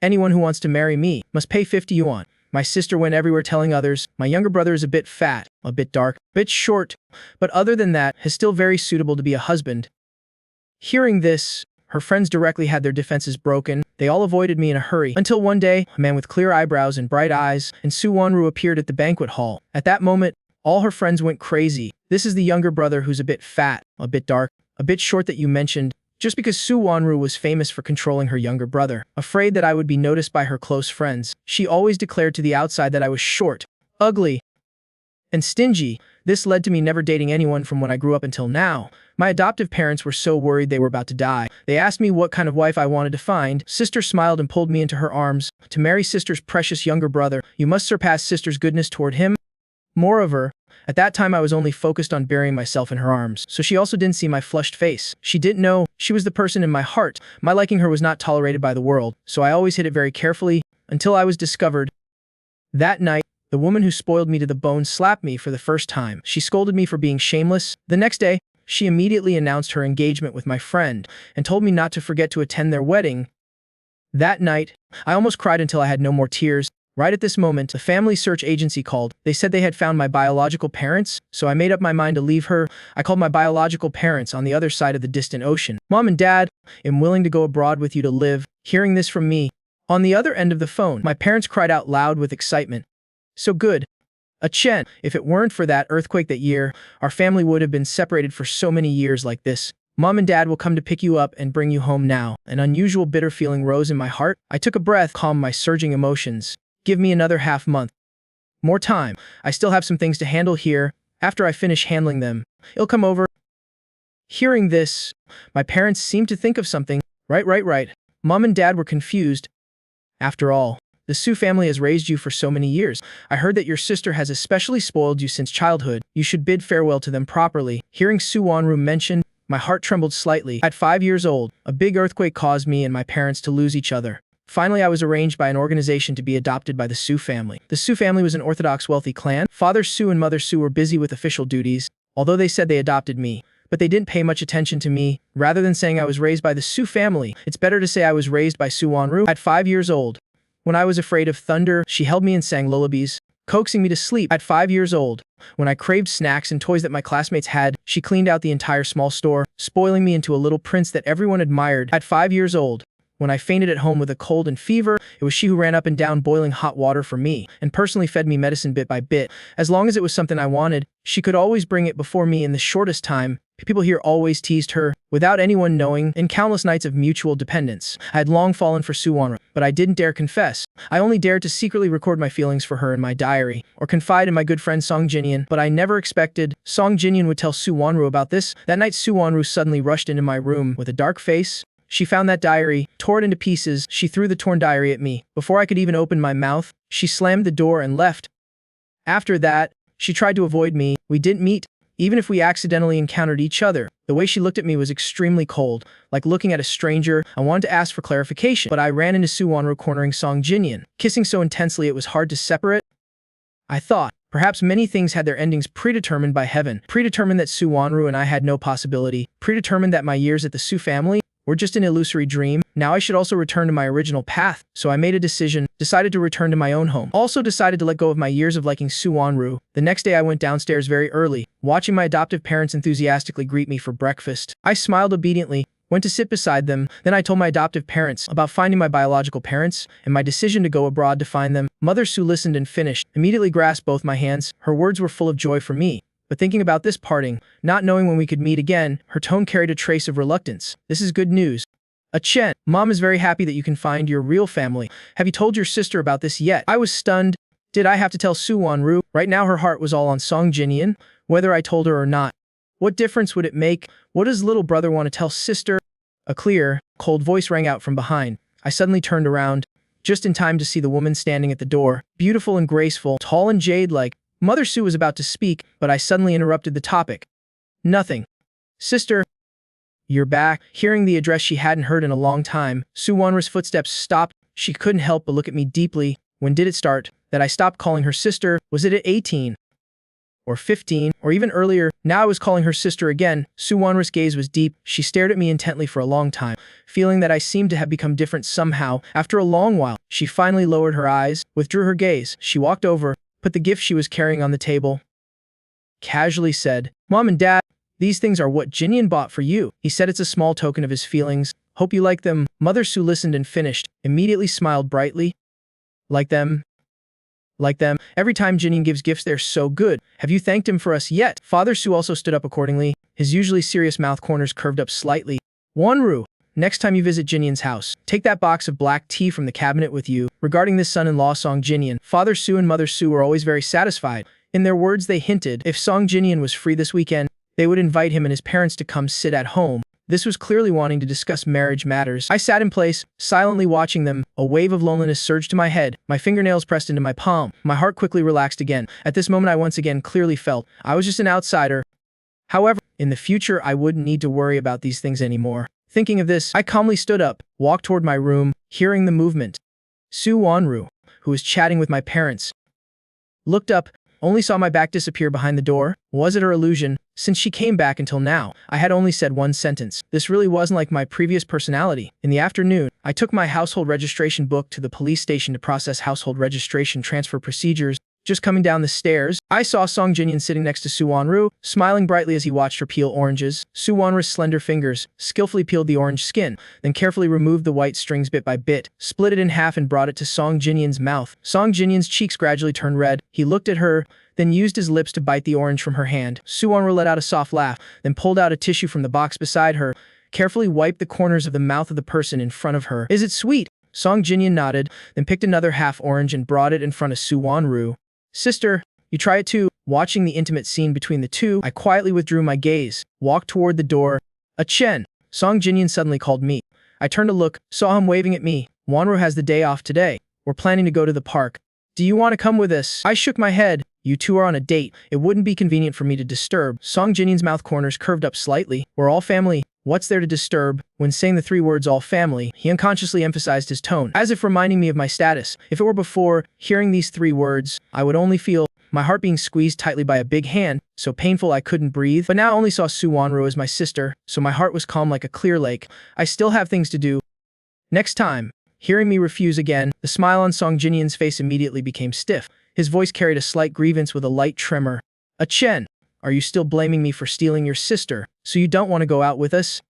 Anyone who wants to marry me must pay 50 yuan. My sister went everywhere telling others, my younger brother is a bit fat, a bit dark, a bit short, but other than that, is still very suitable to be a husband. Hearing this, her friends directly had their defenses broken. They all avoided me in a hurry, until one day, a man with clear eyebrows and bright eyes, and Su Wanru appeared at the banquet hall. At that moment, all her friends went crazy. This is the younger brother who's a bit fat, a bit dark, a bit short that you mentioned, just because Su Wanru was famous for controlling her younger brother. Afraid that I would be noticed by her close friends, she always declared to the outside that I was short, ugly, and stingy. This led to me never dating anyone from when I grew up until now. My adoptive parents were so worried they were about to die. They asked me what kind of wife I wanted to find. Sister smiled and pulled me into her arms. To marry sister's precious younger brother, you must surpass sister's goodness toward him. Moreover, at that time I was only focused on burying myself in her arms, so she also didn't see my flushed face. She didn't know she was the person in my heart. My liking her was not tolerated by the world, so I always hid it very carefully, until I was discovered. That night, the woman who spoiled me to the bone slapped me for the first time. She scolded me for being shameless. The next day, she immediately announced her engagement with my friend, and told me not to forget to attend their wedding. That night, I almost cried until I had no more tears. Right at this moment, the family search agency called. They said they had found my biological parents, so I made up my mind to leave her. I called my biological parents on the other side of the distant ocean. Mom and Dad, I'm willing to go abroad with you to live. Hearing this from me, on the other end of the phone, my parents cried out loud with excitement. So good. Chen, if it weren't for that earthquake that year, our family would have been separated for so many years like this. Mom and Dad will come to pick you up and bring you home now. An unusual bitter feeling rose in my heart. I took a breath, calmed my surging emotions. Give me another half month. More time. I still have some things to handle here. After I finish handling them, it'll come over. Hearing this, my parents seemed to think of something. Right. Mom and Dad were confused. After all, the Su family has raised you for so many years. I heard that your sister has especially spoiled you since childhood. You should bid farewell to them properly. Hearing Su Wanru mentioned, my heart trembled slightly. At 5 years old, a big earthquake caused me and my parents to lose each other. Finally, I was arranged by an organization to be adopted by the Su family. The Su family was an orthodox wealthy clan. Father Su and Mother Su were busy with official duties, although they said they adopted me. But they didn't pay much attention to me. Rather than saying I was raised by the Su family, it's better to say I was raised by Su Wanru. At 5 years old, when I was afraid of thunder, she held me and sang lullabies, coaxing me to sleep. At 5 years old, when I craved snacks and toys that my classmates had, she cleaned out the entire small store, spoiling me into a little prince that everyone admired. At 5 years old, when I fainted at home with a cold and fever, it was she who ran up and down boiling hot water for me, and personally fed me medicine bit by bit. As long as it was something I wanted, she could always bring it before me in the shortest time. People here always teased her, without anyone knowing, in countless nights of mutual dependence. I had long fallen for Su Wanru, but I didn't dare confess. I only dared to secretly record my feelings for her in my diary, or confide in my good friend Song Jinyan, but I never expected Song Jinyan would tell Su Wanru about this. That night Su Wanru suddenly rushed into my room with a dark face. She found that diary, tore it into pieces. She threw the torn diary at me. Before I could even open my mouth, she slammed the door and left. After that, she tried to avoid me. We didn't meet, even if we accidentally encountered each other. The way she looked at me was extremely cold, like looking at a stranger. I wanted to ask for clarification, but I ran into Su Wanru cornering Song Jinyan, kissing so intensely it was hard to separate. I thought, perhaps many things had their endings predetermined by heaven, predetermined that Su Wanru and I had no possibility, predetermined that my years at the Su family were just an illusory dream. Now I should also return to my original path. So I made a decision, decided to return to my own home. Also decided to let go of my years of liking Su Wanru. The next day I went downstairs very early, watching my adoptive parents enthusiastically greet me for breakfast. I smiled obediently, went to sit beside them. Then I told my adoptive parents about finding my biological parents and my decision to go abroad to find them. Mother Su listened and finished, immediately grasped both my hands. Her words were full of joy for me. But thinking about this parting, not knowing when we could meet again, her tone carried a trace of reluctance. This is good news. Chen, Mom is very happy that you can find your real family. Have you told your sister about this yet? I was stunned. Did I have to tell Su Wanru? Right now her heart was all on Song Jinyan, whether I told her or not. What difference would it make? What does little brother want to tell sister? A clear, cold voice rang out from behind. I suddenly turned around, just in time to see the woman standing at the door, beautiful and graceful, tall and jade-like. Mother Su was about to speak, but I suddenly interrupted the topic. Nothing. Sister, you're back. Hearing the address she hadn't heard in a long time, Su Wanru's footsteps stopped. She couldn't help but look at me deeply. When did it start that I stopped calling her sister? Was it at 18? or 15, or even earlier. Now I was calling her sister again. Su Wanru's gaze was deep. She stared at me intently for a long time, feeling that I seemed to have become different somehow. After a long while, she finally lowered her eyes, withdrew her gaze. She walked over, put the gift she was carrying on the table, casually said, "Mom and Dad, these things are what Jinyan bought for you." He said it's a small token of his feelings. "Hope you like them." Mother Su listened and finished, immediately smiled brightly. "Like them? Like them? Every time Jinyan gives gifts they're so good. Have you thanked him for us yet?" Father Su also stood up accordingly, his usually serious mouth corners curved up slightly. "Wanru, next time you visit Jinyan's house, take that box of black tea from the cabinet with you." Regarding this son-in-law Song Jinyan, Father Su and Mother Su were always very satisfied. In their words they hinted, if Song Jinyan was free this weekend, they would invite him and his parents to come sit at home. This was clearly wanting to discuss marriage matters. I sat in place, silently watching them. A wave of loneliness surged to my head, my fingernails pressed into my palm. My heart quickly relaxed again. At this moment I once again clearly felt I was just an outsider. However, in the future I wouldn't need to worry about these things anymore. Thinking of this, I calmly stood up, walked toward my room, hearing the movement. Su Wanru, who was chatting with my parents, looked up, only saw my back disappear behind the door. Was it her illusion? Since she came back until now, I had only said one sentence. This really wasn't like my previous personality. In the afternoon, I took my household registration book to the police station to process household registration transfer procedures. Just coming down the stairs, I saw Song Jinyan sitting next to Su Wanru, smiling brightly as he watched her peel oranges. Su Wanru's slender fingers skillfully peeled the orange skin, then carefully removed the white strings bit by bit, split it in half and brought it to Song Jinyan's mouth. Song Jinyan's cheeks gradually turned red. He looked at her, then used his lips to bite the orange from her hand. Su Wanru let out a soft laugh, then pulled out a tissue from the box beside her, carefully wiped the corners of the mouth of the person in front of her. "Is it sweet?" Song Jinyan nodded, then picked another half orange and brought it in front of Su Wanru. "Sister, you try it too." Watching the intimate scene between the two, I quietly withdrew my gaze, walked toward the door. "Chen!" Song Jinyan suddenly called me. I turned to look, saw him waving at me. "Wanru has the day off today. We're planning to go to the park. Do you want to come with us?" I shook my head. "You two are on a date. It wouldn't be convenient for me to disturb." Song Jinyan's mouth corners curved up slightly. "We're all family. What's there to disturb?" When saying the three words all family, he unconsciously emphasized his tone, as if reminding me of my status. If it were before, hearing these three words, I would only feel my heart being squeezed tightly by a big hand, so painful I couldn't breathe. But now I only saw Su Wanru as my sister, so my heart was calm like a clear lake. I still have things to do. Next time. Hearing me refuse again, the smile on Song Jinyan's face immediately became stiff. His voice carried a slight grievance with a light tremor. "Chen, are you still blaming me for stealing your sister, so you don't want to go out with us?"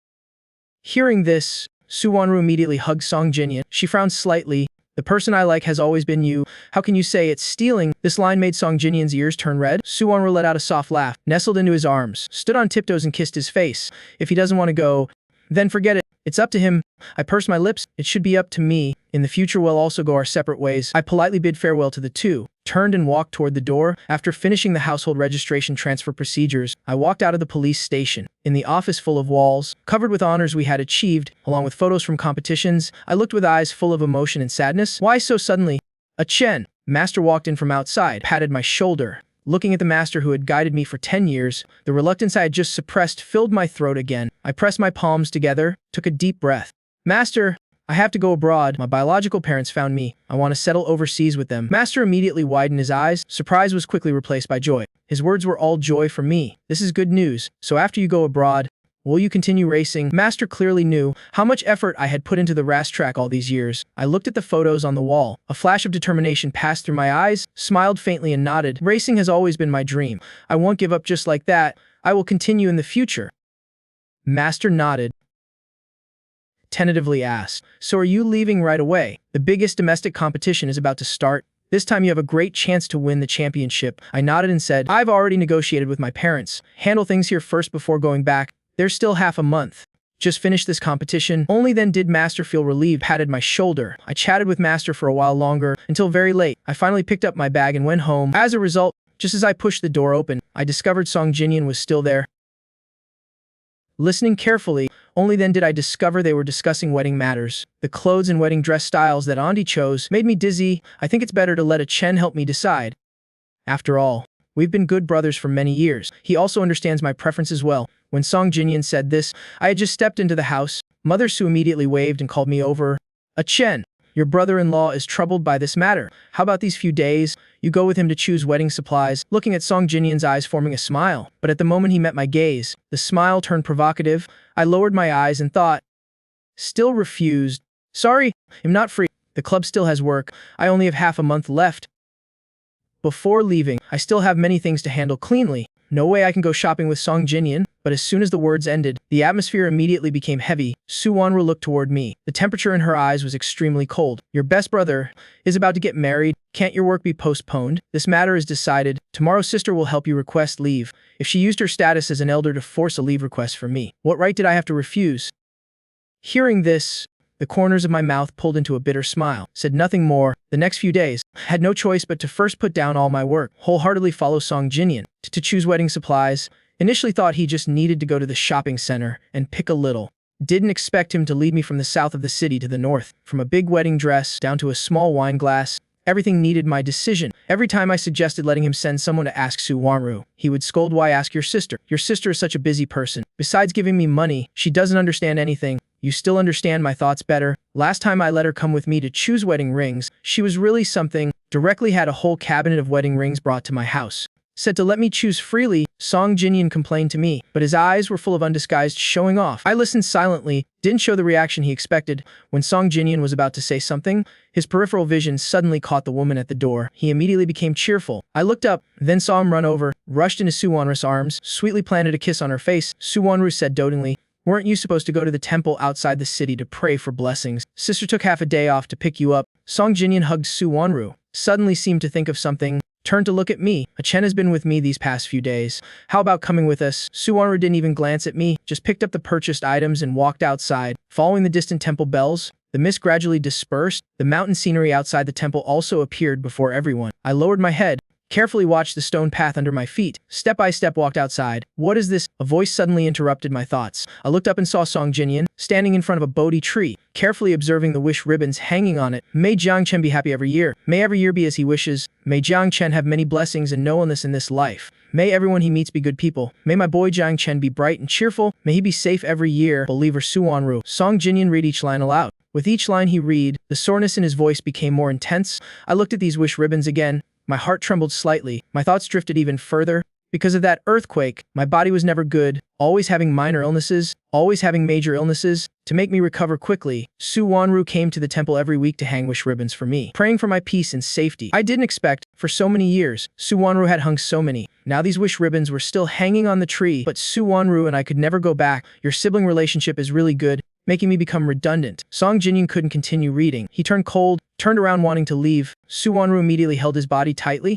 Hearing this, Su Wanru immediately hugged Song Jinyan. She frowned slightly. "The person I like has always been you. How can you say it's stealing?" This line made Song Jinyan's ears turn red. Su Wanru let out a soft laugh, nestled into his arms, stood on tiptoes and kissed his face. "If he doesn't want to go, then forget it. It's up to him." I pursed my lips. "It should be up to me. In the future we'll also go our separate ways." I politely bid farewell to the two, turned and walked toward the door. After finishing the household registration transfer procedures, I walked out of the police station. In the office full of walls, covered with honors we had achieved, along with photos from competitions, I looked with eyes full of emotion and sadness. "Why so suddenly?" Chen. Master walked in from outside, patted my shoulder. Looking at the master who had guided me for 10 years, the reluctance I had just suppressed filled my throat again. I pressed my palms together, took a deep breath. "Master, I have to go abroad. My biological parents found me. I want to settle overseas with them." Master immediately widened his eyes. Surprise was quickly replaced by joy. His words were all joy for me. "This is good news. So after you go abroad, will you continue racing?" Master clearly knew how much effort I had put into the race track all these years. I looked at the photos on the wall. A flash of determination passed through my eyes, smiled faintly and nodded. "Racing has always been my dream. I won't give up just like that. I will continue in the future." Master nodded. Tentatively asked, "So are you leaving right away? The biggest domestic competition is about to start. This time you have a great chance to win the championship." I nodded and said, "I've already negotiated with my parents. Handle things here first before going back. There's still half a month. Just finish this competition." Only then did Master feel relieved, patted my shoulder. I chatted with Master for a while longer, until very late. I finally picked up my bag and went home. As a result, just as I pushed the door open, I discovered Song Jinyan was still there. Listening carefully, only then did I discover they were discussing wedding matters. The clothes and wedding dress styles that Auntie chose made me dizzy. I think it's better to let Chen help me decide. After all, we've been good brothers for many years. He also understands my preferences well. When Song Jinyan said this, I had just stepped into the house. Mother Su immediately waved and called me over. "Chen, Your brother-in-law is troubled by this matter. How about these few days? You go with him to choose wedding supplies." Looking at Song Jinyan's eyes forming a smile, but at the moment he met my gaze, the smile turned provocative. I lowered my eyes and thought, still refused. "Sorry, I'm not free. The club still has work. I only have half a month left. Before leaving, I still have many things to handle cleanly. No way I can go shopping with Song Jinyan." But as soon as the words ended, the atmosphere immediately became heavy. Su Wanru looked toward me. The temperature in her eyes was extremely cold. "Your best brother is about to get married. Can't your work be postponed? This matter is decided. Tomorrow sister will help you request leave. If she used her status as an elder to force a leave request for me, what right did I have to refuse?" Hearing this, the corners of my mouth pulled into a bitter smile, said nothing more. The next few days, I had no choice but to first put down all my work, wholeheartedly follow Song Jinyan, to choose wedding supplies. Initially thought he just needed to go to the shopping center and pick a little. Didn't expect him to lead me from the south of the city to the north, from a big wedding dress down to a small wine glass. Everything needed my decision. Every time I suggested letting him send someone to ask Su Wanru, he would scold, "Why ask your sister? Your sister is such a busy person. Besides giving me money, she doesn't understand anything. You still understand my thoughts better." Last time I let her come with me to choose wedding rings, she was really something. Directly had a whole cabinet of wedding rings brought to my house. Said to let me choose freely. Song Jinyan complained to me, but his eyes were full of undisguised showing off. I listened silently, didn't show the reaction he expected. When Song Jinyan was about to say something, his peripheral vision suddenly caught the woman at the door. He immediately became cheerful. I looked up, then saw him run over, rushed into Su Wanru's arms, sweetly planted a kiss on her face. Su Wanru said dotingly, "Weren't you supposed to go to the temple outside the city to pray for blessings? Sister took half a day off to pick you up." Song Jinyan hugged Su Wanru, suddenly seemed to think of something, turned to look at me. "Chen has been with me these past few days. How about coming with us?" Su Wanru didn't even glance at me, just picked up the purchased items and walked outside. Following the distant temple bells, the mist gradually dispersed. The mountain scenery outside the temple also appeared before everyone. I lowered my head, carefully watched the stone path under my feet, step by step walked outside. "What is this?" A voice suddenly interrupted my thoughts. I looked up and saw Song Jinyan, standing in front of a Bodhi tree, carefully observing the wish ribbons hanging on it. "May Jiang Chen be happy every year. May every year be as he wishes. May Jiang Chen have many blessings and no illness in this life. May everyone he meets be good people. May my boy Jiang Chen be bright and cheerful. May he be safe every year. Believer Su Wanru." Song Jinyan read each line aloud. With each line he read, the soreness in his voice became more intense. I looked at these wish ribbons again. My heart trembled slightly. My thoughts drifted even further. Because of that earthquake, my body was never good, always having minor illnesses, always having major illnesses. To make me recover quickly, Su Wanru came to the temple every week to hang wish ribbons for me, praying for my peace and safety. I didn't expect, for so many years, Su Wanru had hung so many. Now these wish ribbons were still hanging on the tree, but Su Wanru and I could never go back. "Your sibling relationship is really good, making me become redundant." Song Jinyan couldn't continue reading. He turned cold, turned around wanting to leave. Su Wanru immediately held his body tightly,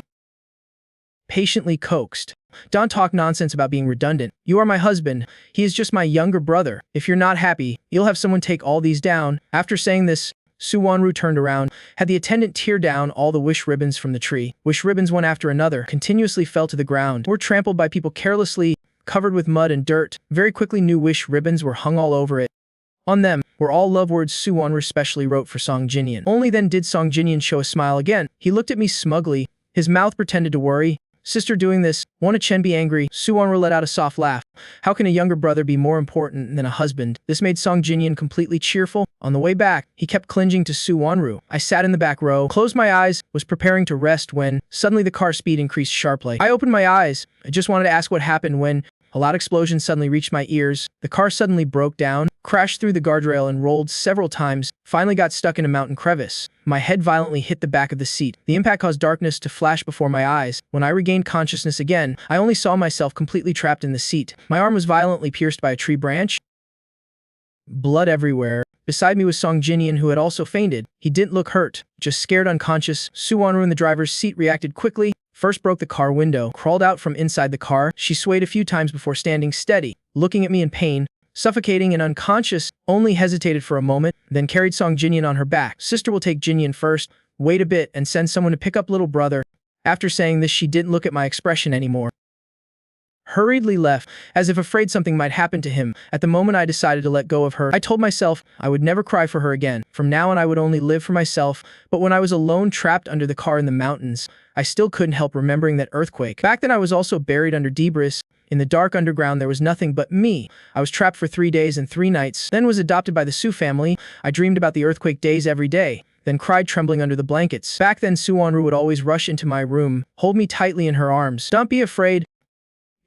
patiently coaxed. "Don't talk nonsense about being redundant. You are my husband. He is just my younger brother. If you're not happy, you'll have someone take all these down." After saying this, Su Wanru turned around, had the attendant tear down all the wish ribbons from the tree. Wish ribbons one after another continuously fell to the ground, were trampled by people carelessly, covered with mud and dirt. Very quickly new wish ribbons were hung all over it. On them were all love words Su Wanru specially wrote for Song Jinyan. Only then did Song Jinyan show a smile again. He looked at me smugly. His mouth pretended to worry. "Sister doing this, won't Chen be angry?" Su Wanru let out a soft laugh. How can a younger brother be more important than a husband? This made Song Jinyan completely cheerful. On the way back, he kept clinging to Su Wanru. I sat in the back row, closed my eyes, was preparing to rest when, suddenly the car speed increased sharply. I opened my eyes. I just wanted to ask what happened when a loud explosion suddenly reached my ears. The car suddenly broke down, crashed through the guardrail and rolled several times, finally got stuck in a mountain crevice. My head violently hit the back of the seat. The impact caused darkness to flash before my eyes. When I regained consciousness again, I only saw myself completely trapped in the seat. My arm was violently pierced by a tree branch. Blood everywhere. Beside me was Song Jinyan, who had also fainted. He didn't look hurt, just scared unconscious. Su Wanru in the driver's seat reacted quickly. First broke the car window, crawled out from inside the car. She swayed a few times before standing steady, looking at me in pain, suffocating and unconscious, only hesitated for a moment, then carried Song Jinyan on her back. "Sister will take Jinyan first, wait a bit and send someone to pick up little brother." After saying this, she didn't look at my expression anymore. Hurriedly left, as if afraid something might happen to him. At the moment I decided to let go of her. I told myself I would never cry for her again. From now on I would only live for myself. But when I was alone trapped under the car in the mountains, I still couldn't help remembering that earthquake. Back then I was also buried under debris. In the dark underground there was nothing but me. I was trapped for 3 days and 3 nights, then was adopted by the Su family. I dreamed about the earthquake days every day, then cried trembling under the blankets. Back then Suwonru would always rush into my room, hold me tightly in her arms. Don't be afraid.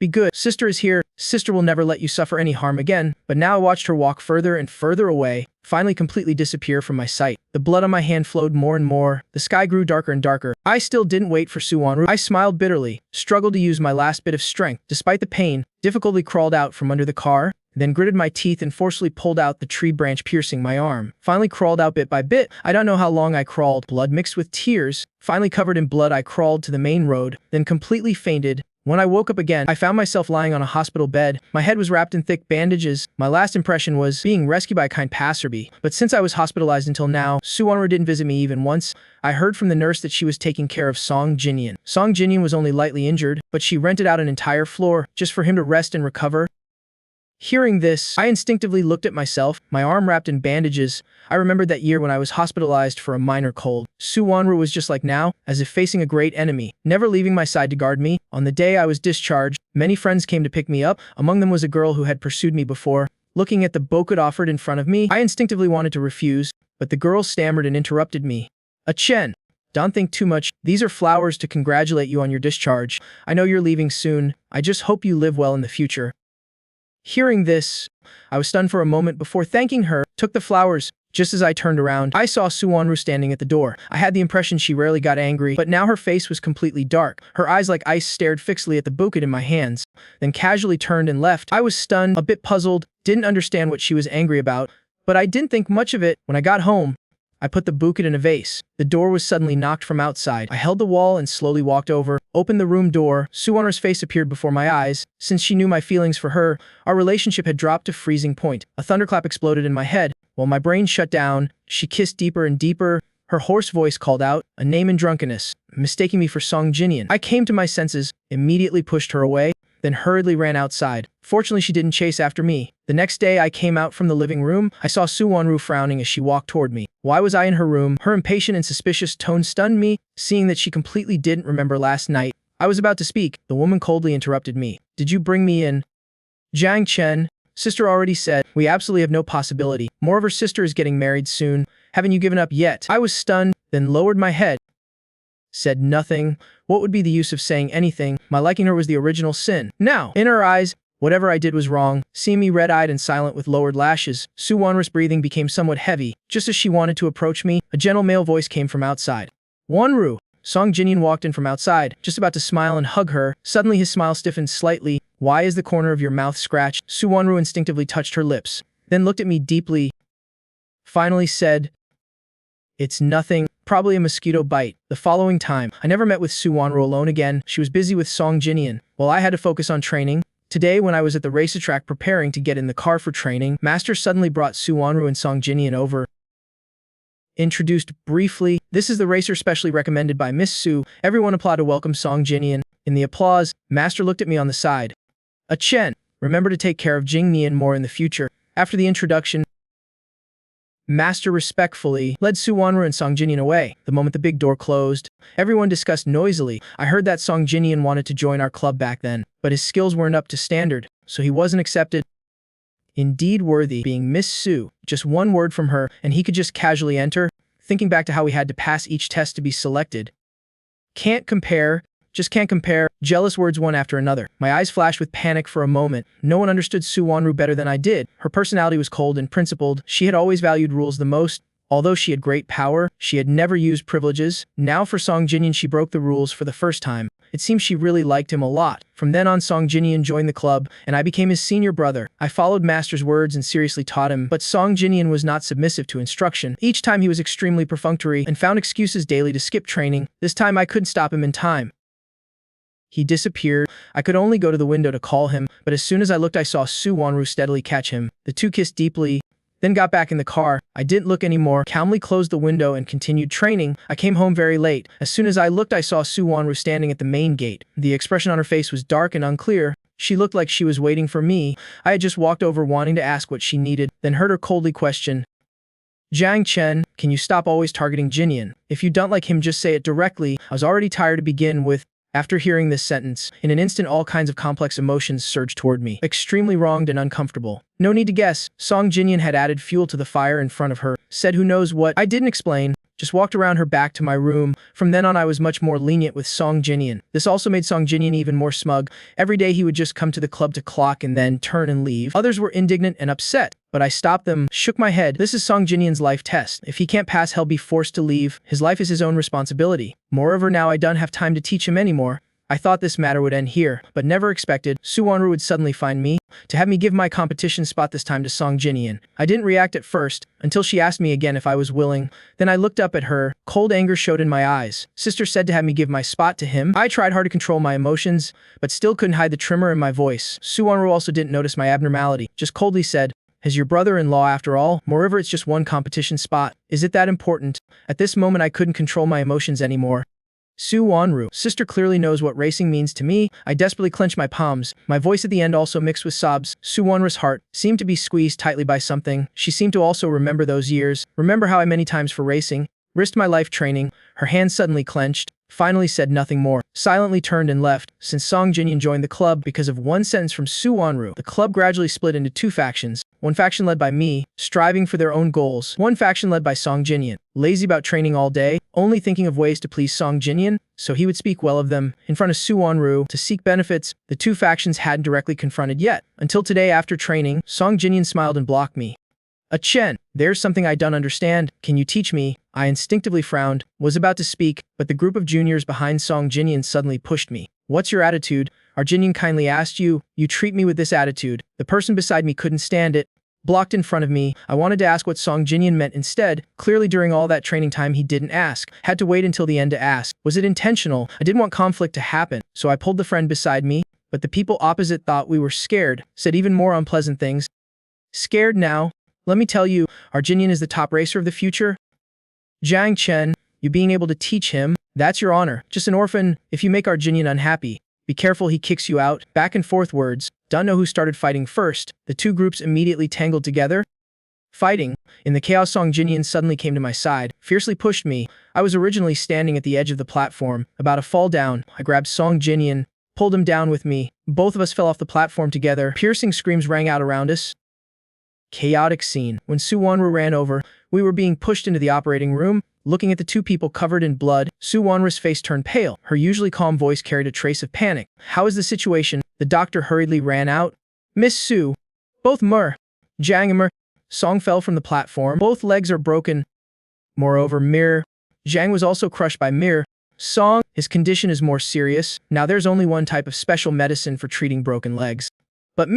Be good. Sister is here. Sister will never let you suffer any harm again. But now I watched her walk further and further away, finally completely disappear from my sight. The blood on my hand flowed more and more. The sky grew darker and darker. I still didn't wait for Suwonru. I smiled bitterly, struggled to use my last bit of strength. Despite the pain, difficultly crawled out from under the car, then gritted my teeth and forcefully pulled out the tree branch piercing my arm. Finally crawled out bit by bit. I don't know how long I crawled. Blood mixed with tears. Finally covered in blood I crawled to the main road, then completely fainted. When I woke up again, I found myself lying on a hospital bed. My head was wrapped in thick bandages. My last impression was being rescued by a kind passerby. But since I was hospitalized until now, Suwonru didn't visit me even once. I heard from the nurse that she was taking care of Song Jinyan. Song Jinyan was only lightly injured, but she rented out an entire floor just for him to rest and recover. Hearing this, I instinctively looked at myself, my arm wrapped in bandages. I remembered that year when I was hospitalized for a minor cold. Suwonru was just like now, as if facing a great enemy, never leaving my side to guard me. On the day I was discharged, many friends came to pick me up. Among them was a girl who had pursued me before. Looking at the bouquet offered in front of me, I instinctively wanted to refuse, but the girl stammered and interrupted me. Chen, don't think too much. These are flowers to congratulate you on your discharge. I know you're leaving soon. I just hope you live well in the future. Hearing this, I was stunned for a moment before thanking her, took the flowers. Just as I turned around, I saw Suwonru standing at the door. I had the impression she rarely got angry, but now her face was completely dark. Her eyes like ice stared fixedly at the bouquet in my hands, then casually turned and left. I was stunned, a bit puzzled, didn't understand what she was angry about, but I didn't think much of it. When I got home, I put the bouquet in a vase. The door was suddenly knocked from outside. I held the wall and slowly walked over, opened the room door. Suwonru's face appeared before my eyes. Since she knew my feelings for her, our relationship had dropped to freezing point. A thunderclap exploded in my head. While my brain shut down, she kissed deeper and deeper. Her hoarse voice called out, a name in drunkenness, mistaking me for Song Jinyan. I came to my senses, immediately pushed her away, then hurriedly ran outside. Fortunately, she didn't chase after me. The next day I came out from the living room. I saw Suwonru frowning as she walked toward me. Why was I in her room? Her impatient and suspicious tone stunned me. Seeing that she completely didn't remember last night, I was about to speak. The woman coldly interrupted me. Did you bring me in? Jiang Chen, sister already said, we absolutely have no possibility. Moreover, sister is getting married soon. Haven't you given up yet? I was stunned, then lowered my head. Said nothing. What would be the use of saying anything? My liking her was the original sin. Now, in her eyes, whatever I did was wrong. Seeing me red-eyed and silent with lowered lashes, Suwonru's breathing became somewhat heavy. Just as she wanted to approach me, a gentle male voice came from outside. Wonru. Song Jinyan walked in from outside, just about to smile and hug her. Suddenly his smile stiffened slightly. Why is the corner of your mouth scratched? Suwonru instinctively touched her lips, then looked at me deeply. Finally said, it's nothing. Probably a mosquito bite. The following time, I never met with Suwonru alone again. She was busy with Song Jinyan, while I had to focus on training. Today, when I was at the racetrack preparing to get in the car for training, Master suddenly brought Suwonru and Song Jinyan over. Introduced briefly, this is the racer specially recommended by Miss Su. Everyone applauded to welcome Song Jinyan. In the applause, Master looked at me on the side. Chen, remember to take care of Jing Nian more in the future. After the introduction, Master respectfully led Suwonru and Song Jinyan away. The moment the big door closed, everyone discussed noisily. I heard that Song Jinyan wanted to join our club back then, but his skills weren't up to standard, so he wasn't accepted. Indeed worthy being Miss Su, just one word from her, and he could just casually enter. Thinking back to how we had to pass each test to be selected. Can't compare. Just can't compare. Jealous words one after another. My eyes flashed with panic for a moment. No one understood Suwonru better than I did. Her personality was cold and principled. She had always valued rules the most. Although she had great power, she had never used privileges. Now for Song Jinyan she broke the rules for the first time. It seems she really liked him a lot. From then on Song Jinyan joined the club, and I became his senior brother. I followed Master's words and seriously taught him, but Song Jinyan was not submissive to instruction. Each time he was extremely perfunctory and found excuses daily to skip training. This time I couldn't stop him in time. He disappeared. I could only go to the window to call him, but as soon as I looked I saw Suwonru steadily catch him. The two kissed deeply, then got back in the car. I didn't look anymore, calmly closed the window and continued training. I came home very late. As soon as I looked I saw Suwonru standing at the main gate. The expression on her face was dark and unclear. She looked like she was waiting for me. I had just walked over wanting to ask what she needed, then heard her coldly question, Jiang Chen, can you stop always targeting Jinyan? If you don't like him just say it directly. I was already tired to begin with. After hearing this sentence, in an instant all kinds of complex emotions surged toward me. Extremely wronged and uncomfortable. No need to guess, Song Jinyan had added fuel to the fire in front of her, said who knows what. I didn't explain, just walked around her back to my room. From then on I was much more lenient with Song Jinyan. This also made Song Jinyan even more smug. Every day he would just come to the club to clock and then turn and leave. Others were indignant and upset, but I stopped them, shook my head. This is Song Jinyan's life test. If he can't pass, he'll be forced to leave. His life is his own responsibility. Moreover, now I don't have time to teach him anymore. I thought this matter would end here, but never expected Su Wanru would suddenly find me, to have me give my competition spot this time to Song Jinyan. I didn't react at first, until she asked me again if I was willing. Then I looked up at her, cold anger showed in my eyes. Sister said to have me give my spot to him. I tried hard to control my emotions, but still couldn't hide the tremor in my voice. Su Wanru also didn't notice my abnormality, just coldly said, "As your brother-in-law after all. Moreover, it's just one competition spot. Is it that important?" At this moment I couldn't control my emotions anymore. Su Wanru, sister clearly knows what racing means to me. I desperately clenched my palms, my voice at the end also mixed with sobs. Su Wanru's heart seemed to be squeezed tightly by something. She seemed to also remember those years, remember how I many times for racing, risked my life training. Her hands suddenly clenched, finally said nothing more, silently turned and left. Since Song Jinyan joined the club because of one sentence from Su Wanru, the club gradually split into two factions. One faction led by me, striving for their own goals. One faction led by Song Jinyan, lazy about training all day, only thinking of ways to please Song Jinyan, so he would speak well of them in front of Su Wanru to seek benefits. The two factions hadn't directly confronted yet. Until today after training, Song Jinyan smiled and blocked me. Chen, there's something I don't understand. Can you teach me? I instinctively frowned, was about to speak, but the group of juniors behind Song Jinyan suddenly pushed me. What's your attitude? Our Jinyan kindly asked you. You treat me with this attitude. The person beside me couldn't stand it. Blocked in front of me, I wanted to ask what Song Jinyan meant instead. Clearly during all that training time he didn't ask. Had to wait until the end to ask. Was it intentional? I didn't want conflict to happen, so I pulled the friend beside me, but the people opposite thought we were scared, said even more unpleasant things. Scared now? Let me tell you, our Jinyan is the top racer of the future. Jiang Chen, you being able to teach him, that's your honor. Just an orphan. If you make our Jinyan unhappy, be careful he kicks you out. Back and forth words. Don't know who started fighting first. The two groups immediately tangled together. Fighting. In the chaos, Song Jinyan suddenly came to my side, fiercely pushed me. I was originally standing at the edge of the platform, about to fall down. I grabbed Song Jinyan, pulled him down with me. Both of us fell off the platform together. Piercing screams rang out around us. Chaotic scene. When Su Wanru ran over, we were being pushed into the operating room. Looking at the two people covered in blood, Su Wanru's face turned pale. Her usually calm voice carried a trace of panic. How is the situation? The doctor hurriedly ran out. Miss Su. Both Jiang and Song fell from the platform. Both legs are broken. Moreover, Jiang was also crushed by Song. His condition is more serious. Now there's only one type of special medicine for treating broken legs. But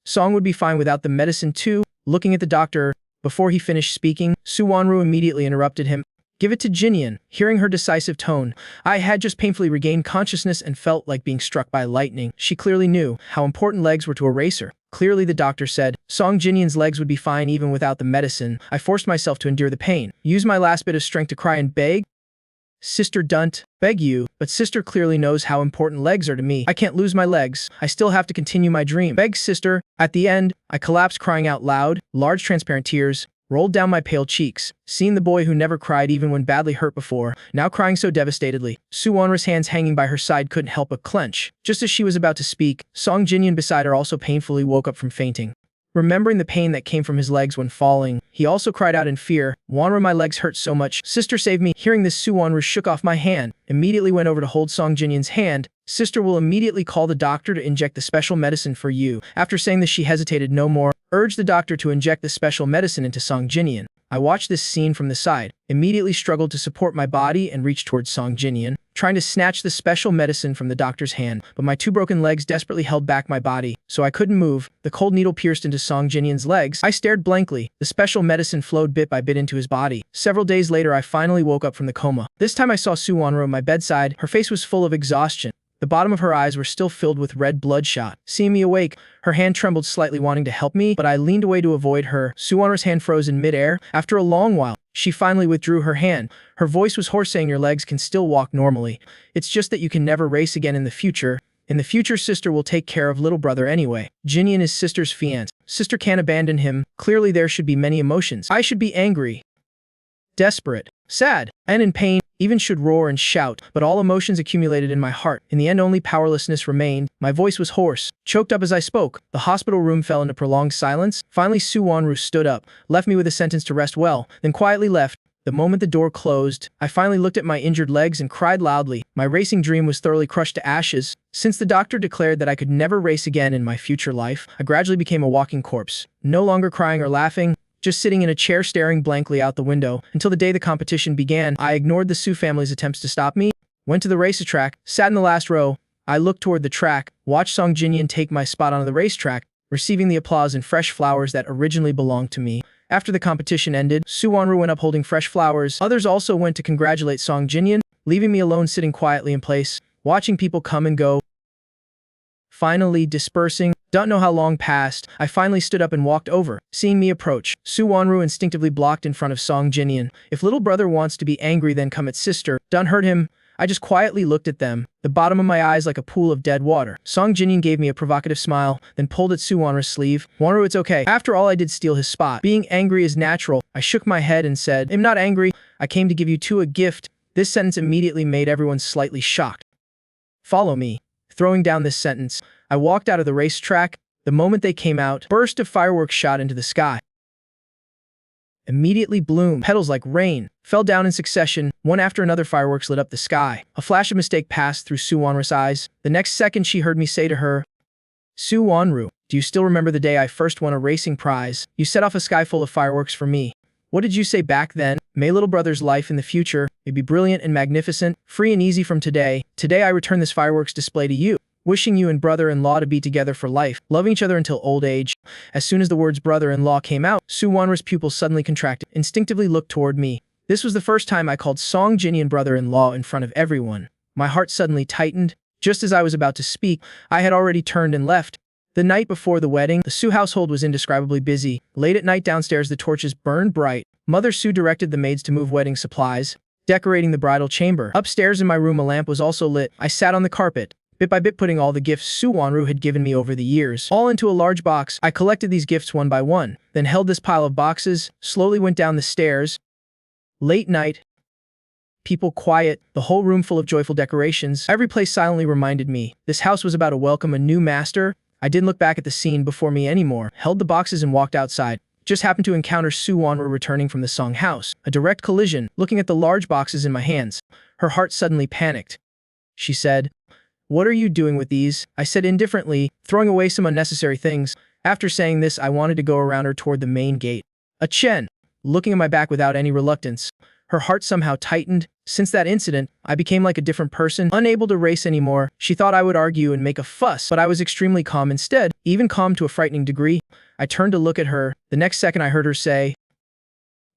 Song would be fine without the medicine too. Looking at the doctor, before he finished speaking, Su Wanru immediately interrupted him. Give it to Jinyan. Hearing her decisive tone, I had just painfully regained consciousness and felt like being struck by lightning. She clearly knew how important legs were to a racer. Clearly the doctor said, Song Jinyan's legs would be fine even without the medicine. I forced myself to endure the pain. Use my last bit of strength to cry and beg. Sister don't beg you, but sister clearly knows how important legs are to me. I can't lose my legs. I still have to continue my dream. Beg sister. At the end, I collapsed crying out loud. Large transparent tears rolled down my pale cheeks. Seeing the boy who never cried even when badly hurt before, now crying so devastatedly. Su Wanru's hands hanging by her side couldn't help but clench. Just as she was about to speak, Song Jinyan beside her also painfully woke up from fainting. Remembering the pain that came from his legs when falling, he also cried out in fear, Wanru, my legs hurt so much. Sister, save me. Hearing this, Su Wanru shook off my hand, immediately went over to hold Song Jinyan's hand. Sister will immediately call the doctor to inject the special medicine for you. After saying this, she hesitated no more, urged the doctor to inject the special medicine into Song Jinyan. I watched this scene from the side, immediately struggled to support my body and reached towards Song Jinyan, trying to snatch the special medicine from the doctor's hand, but my two broken legs desperately held back my body, so I couldn't move. The cold needle pierced into Song Jinyan's legs. I stared blankly. The special medicine flowed bit by bit into his body. Several days later, I finally woke up from the coma. This time I saw Su Wanru at my bedside. Her face was full of exhaustion. The bottom of her eyes were still filled with red bloodshot. Seeing me awake, her hand trembled slightly, wanting to help me, but I leaned away to avoid her. Su Wanru's hand froze in midair. After a long while, she finally withdrew her hand. Her voice was hoarse, saying, your legs can still walk normally. It's just that you can never race again in the future. In the future, sister will take care of little brother anyway. Jinyan is sister's fiancé. Sister can't abandon him. Clearly there should be many emotions. I should be angry, desperate, sad, and in pain. even should roar and shout, but all emotions accumulated in my heart. In the end, only powerlessness remained. My voice was hoarse, choked up as I spoke. The hospital room fell into prolonged silence. Finally, Su Wanru stood up, left me with a sentence to rest well, then quietly left. The moment the door closed, I finally looked at my injured legs and cried loudly. My racing dream was thoroughly crushed to ashes. Since the doctor declared that I could never race again in my future life, I gradually became a walking corpse, no longer crying or laughing, just sitting in a chair staring blankly out the window. Until the day the competition began, I ignored the Su family's attempts to stop me, went to the racetrack, sat in the last row. I looked toward the track, watched Song Jinyan take my spot on the racetrack, receiving the applause and fresh flowers that originally belonged to me. After the competition ended, Su Wanru went up holding fresh flowers. Others also went to congratulate Song Jinyan, leaving me alone sitting quietly in place, watching people come and go. Finally dispersing, don't know how long passed, I finally stood up and walked over. Seeing me approach, Su Wanru instinctively blocked in front of Song Jinyan. If little brother wants to be angry, then come at sister. Don't hurt him. I just quietly looked at them, the bottom of my eyes like a pool of dead water. Song Jinyan gave me a provocative smile, then pulled at Su Wanru's sleeve. Wanru, it's okay. After all, I did steal his spot. Being angry is natural. I shook my head and said, I'm not angry. I came to give you two a gift. This sentence immediately made everyone slightly shocked. Follow me. Throwing down this sentence, I walked out of the racetrack. The moment they came out, a burst of fireworks shot into the sky. Immediately bloomed, petals like rain, fell down in succession. One after another, fireworks lit up the sky. A flash of mistake passed through Su Wanru's eyes. The next second, she heard me say to her, Su Wanru, do you still remember the day I first won a racing prize? You set off a sky full of fireworks for me. What did you say back then? May little brother's life in the future be brilliant and magnificent, free and easy from today. Today I return this fireworks display to you, wishing you and brother-in-law to be together for life, loving each other until old age. As soon as the words brother-in-law came out, Su Wanru's pupils suddenly contracted, instinctively looked toward me. This was the first time I called Song Jinyan brother-in-law in front of everyone. My heart suddenly tightened. Just as I was about to speak, I had already turned and left. The night before the wedding, the Su household was indescribably busy. Late at night downstairs, the torches burned bright. Mother Su directed the maids to move wedding supplies, decorating the bridal chamber. Upstairs in my room, a lamp was also lit. I sat on the carpet, bit by bit putting all the gifts Su Wanru had given me over the years, all into a large box. I collected these gifts one by one, then held this pile of boxes, slowly went down the stairs. Late night, people quiet, the whole room full of joyful decorations. Every place silently reminded me this house was about to welcome a new master. I didn't look back at the scene before me anymore, held the boxes and walked outside. Just happened to encounter Su Wanru returning from the Song house. A direct collision, looking at the large boxes in my hands. Her heart suddenly panicked. She said, What are you doing with these? I said indifferently, throwing away some unnecessary things. After saying this, I wanted to go around her toward the main gate. A Chen, looking at my back without any reluctance. Her heart somehow tightened. Since that incident, I became like a different person, unable to race anymore. She thought I would argue and make a fuss, but I was extremely calm instead, even calm to a frightening degree. I turned to look at her. The next second I heard her say,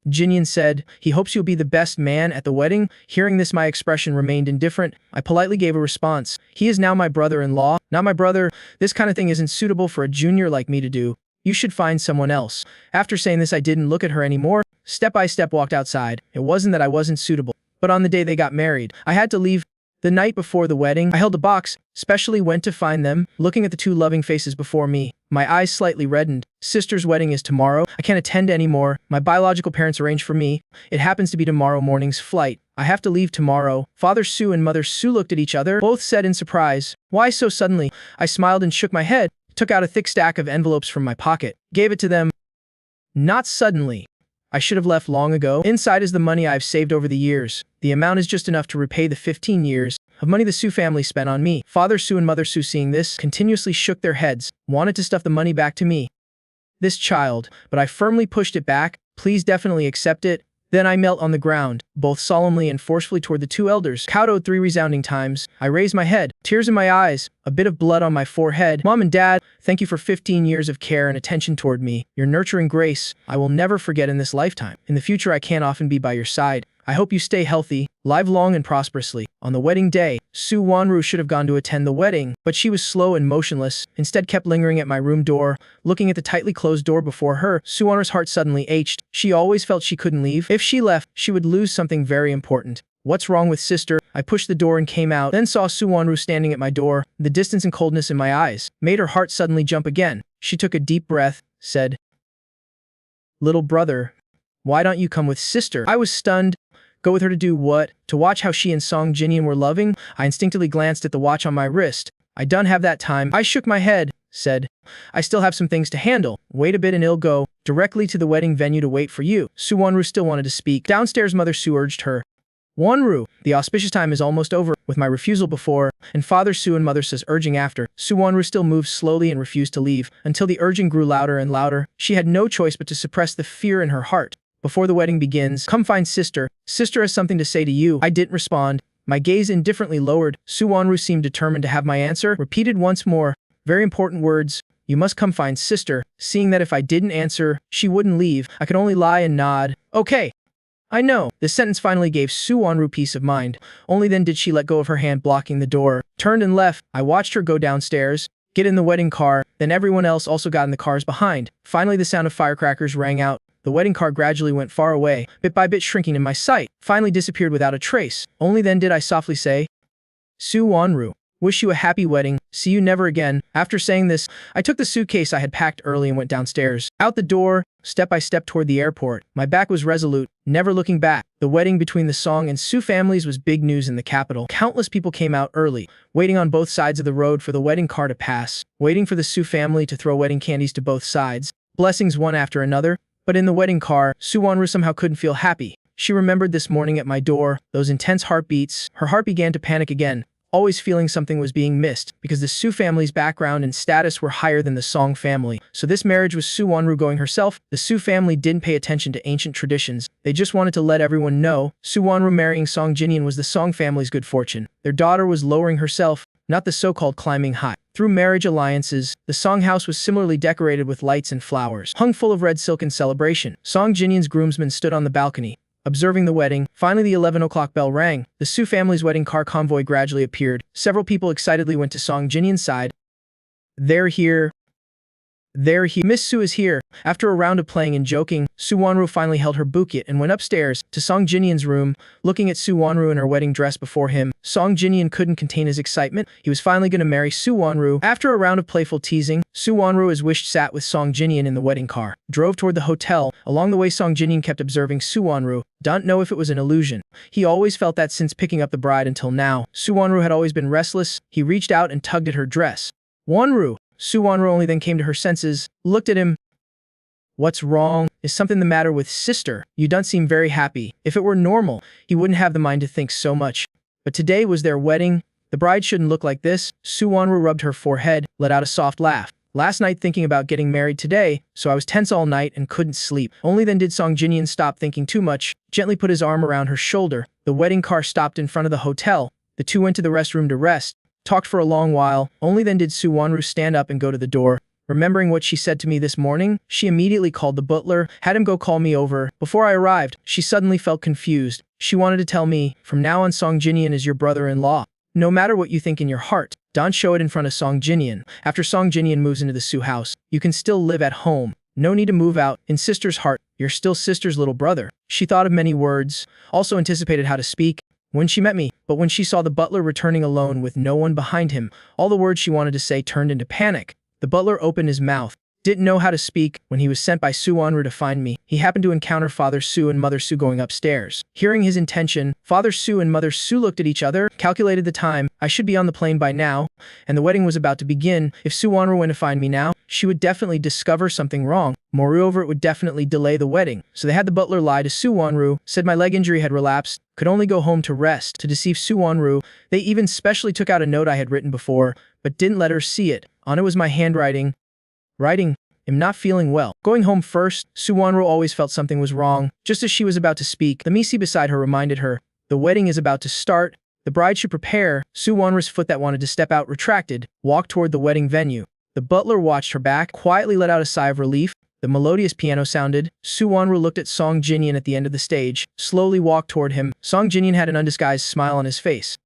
Jinyan said, he hopes you'll be the best man at the wedding. Hearing this, my expression remained indifferent. I politely gave a response. He is now my brother-in-law, not my brother. This kind of thing isn't suitable for a junior like me to do. You should find someone else. After saying this, I didn't look at her anymore. Step by step walked outside. It wasn't that I wasn't suitable, but on the day they got married, I had to leave. The night before the wedding, I held a box, specially went to find them, looking at the two loving faces before me. My eyes slightly reddened. Sister's wedding is tomorrow. I can't attend anymore. My biological parents arranged for me. It happens to be tomorrow morning's flight. I have to leave tomorrow. Father Su and Mother Su looked at each other. Both said in surprise, Why so suddenly? I smiled and shook my head, took out a thick stack of envelopes from my pocket, gave it to them. Not suddenly. I should have left long ago. Inside is the money I've saved over the years. The amount is just enough to repay the 15 years of money the Su family spent on me. Father Su and Mother Su, seeing this, continuously shook their heads, wanted to stuff the money back to me. This child, but I firmly pushed it back. Please definitely accept it. Then I knelt on the ground, both solemnly and forcefully toward the two elders, kowtowed 3 resounding times. I raised my head, tears in my eyes, a bit of blood on my forehead. Mom and Dad, thank you for 15 years of care and attention toward me. Your nurturing grace, I will never forget in this lifetime. In the future, I can't often be by your side. I hope you stay healthy, live long and prosperously. On the wedding day, Su Wanru should have gone to attend the wedding, but she was slow and motionless, instead kept lingering at my room door, looking at the tightly closed door before her. Su Wanru's heart suddenly ached. She always felt she couldn't leave. If she left, she would lose something very important. What's wrong with sister? I pushed the door and came out, then saw Su Wanru standing at my door. The distance and coldness in my eyes made her heart suddenly jump again. She took a deep breath, said, Little brother, why don't you come with sister? I was stunned. Go with her to do what? To watch how she and Song Jinyoung were loving? I instinctively glanced at the watch on my wrist. I don't have that time. I shook my head, said, I still have some things to handle. Wait a bit and I'll go directly to the wedding venue to wait for you. Su Wonru still wanted to speak. Downstairs, Mother Su urged her. Wonru, the auspicious time is almost over, with my refusal before, and Father Su and Mother Su's urging after. Su Wonru still moved slowly and refused to leave, until the urging grew louder and louder. She had no choice but to suppress the fear in her heart. Before the wedding begins, come find sister. Sister has something to say to you. I didn't respond. My gaze indifferently lowered. Su Wonru seemed determined to have my answer, repeated once more. Very important words. You must come find sister. Seeing that if I didn't answer, she wouldn't leave, I could only lie and nod. Okay. I know. The sentence finally gave Su Wonru peace of mind. Only then did she let go of her hand blocking the door, turned and left. I watched her go downstairs, get in the wedding car, then everyone else also got in the cars behind. Finally the sound of firecrackers rang out. The wedding car gradually went far away, bit by bit shrinking in my sight, finally disappeared without a trace. Only then did I softly say, Su Wonru, wish you a happy wedding, see you never again. After saying this, I took the suitcase I had packed early and went downstairs. Out the door, step by step toward the airport. My back was resolute, never looking back. The wedding between the Song and Su families was big news in the capital. Countless people came out early, waiting on both sides of the road for the wedding car to pass, waiting for the Su family to throw wedding candies to both sides, blessings one after another. But in the wedding car, Su Wonru somehow couldn't feel happy. She remembered this morning at my door, those intense heartbeats. Her heart began to panic again, always feeling something was being missed, because the Su family's background and status were higher than the Song family. So this marriage was Su Wonru going herself. The Su family didn't pay attention to ancient traditions. They just wanted to let everyone know Su Wonru marrying Song Jinyoung was the Song family's good fortune. Their daughter was lowering herself, not the so-called climbing high. Through marriage alliances, the Song house was similarly decorated with lights and flowers, hung full of red silk in celebration. Song Jinyoung's groomsmen stood on the balcony, observing the wedding. Finally the 11 o'clock bell rang. The Su family's wedding car convoy gradually appeared. Several people excitedly went to Song Jinyoung's side. They're here. Miss Su is here. After a round of playing and joking, Su Wonru finally held her bouquet and went upstairs to Song Jinyoung's room. Looking at Su Wonru in her wedding dress before him, Song Jinyoung couldn't contain his excitement. He was finally going to marry Su Wonru. After a round of playful teasing, Su Wonru as wished sat with Song Jinyoung in the wedding car, drove toward the hotel. Along the way Song Jinyoung kept observing Su Wonru. Don't know if it was an illusion. He always felt that since picking up the bride until now. Su Wonru had always been restless. He reached out and tugged at her dress. Wonru! Su Wonru only then came to her senses, looked at him. What's wrong? Is something the matter with sister? You don't seem very happy. If it were normal, he wouldn't have the mind to think so much. But today was their wedding. The bride shouldn't look like this. Su Wonru rubbed her forehead, let out a soft laugh. Last night thinking about getting married today, so I was tense all night and couldn't sleep. Only then did Song Jinyoung stop thinking too much, gently put his arm around her shoulder. The wedding car stopped in front of the hotel. The two went to the restroom to rest. Talked for a long while. Only then did Su Wonru stand up and go to the door. Remembering what she said to me this morning, she immediately called the butler, had him go call me over. Before I arrived, she suddenly felt confused. She wanted to tell me, from now on Song Jinyoung is your brother-in-law. No matter what you think in your heart, don't show it in front of Song Jinyoung. After Song Jinyoung moves into the Su house, you can still live at home. No need to move out. In sister's heart, you're still sister's little brother. She thought of many words, also anticipated how to speak when she met me, but when she saw the butler returning alone with no one behind him, all the words she wanted to say turned into panic. The butler opened his mouth, didn't know how to speak. When he was sent by Su Wonru to find me, he happened to encounter Father Su and Mother Su going upstairs. Hearing his intention, Father Su and Mother Su looked at each other, calculated the time. I should be on the plane by now, and the wedding was about to begin. If Su Wonru went to find me now, she would definitely discover something wrong. Moreover, it would definitely delay the wedding. So they had the butler lie to Su Wonru, said my leg injury had relapsed, could only go home to rest. To deceive Su Wonru, they even specially took out a note I had written before, but didn't let her see it. On it was my handwriting. Writing, I'm not feeling well. Going home first, Su Wonru always felt something was wrong. Just as she was about to speak, the Misi beside her reminded her, the wedding is about to start. The bride should prepare. Su Wonru's foot that wanted to step out retracted, walked toward the wedding venue. The butler watched her back, quietly let out a sigh of relief. The melodious piano sounded. Su Wonru looked at Song Jinyoung at the end of the stage, slowly walked toward him. Song Jinyoung had an undisguised smile on his face.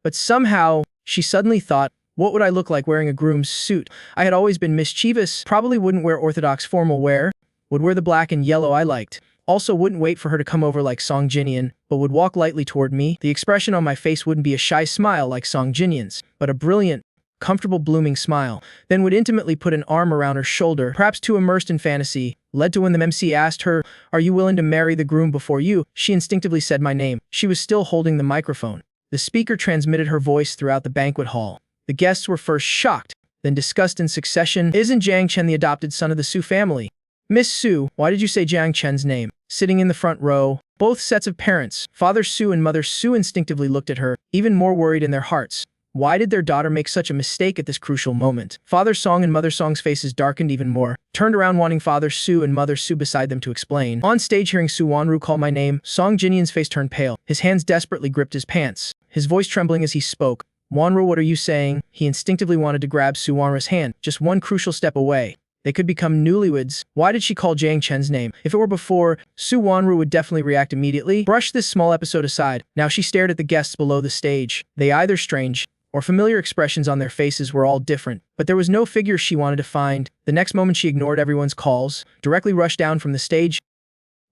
But somehow, she suddenly thought, what would I look like wearing a groom's suit? I had always been mischievous, probably wouldn't wear orthodox formal wear, would wear the black and yellow I liked. Also wouldn't wait for her to come over like Song Jinyoung, but would walk lightly toward me. The expression on my face wouldn't be a shy smile like Song Jinyoung's, but a brilliant, comfortable blooming smile, then would intimately put an arm around her shoulder, perhaps too immersed in fantasy, led to when the MC asked her, "Are you willing to marry the groom before you?" She instinctively said my name. She was still holding the microphone. The speaker transmitted her voice throughout the banquet hall. The guests were first shocked, then discussed in succession. Isn't Jiang Chen the adopted son of the Su family? Miss Su, why did you say Jiang Chen's name? Sitting in the front row, both sets of parents, Father Su and Mother Su, instinctively looked at her, even more worried in their hearts. Why did their daughter make such a mistake at this crucial moment? Father Song and Mother Song's faces darkened even more, turned around wanting Father Su and Mother Su beside them to explain. On stage, hearing Su Wanru call my name, Song Jinyan's face turned pale. His hands desperately gripped his pants, his voice trembling as he spoke. "Wanru, what are you saying?" He instinctively wanted to grab Su Wanru's hand, just one crucial step away. They could become newlyweds. Why did she call Jiang Chen's name? If it were before, Su Wanru would definitely react immediately. Brush this small episode aside. Now she stared at the guests below the stage. They either strange or familiar expressions on their faces were all different, but there was no figure she wanted to find. The next moment she ignored everyone's calls, directly rushed down from the stage,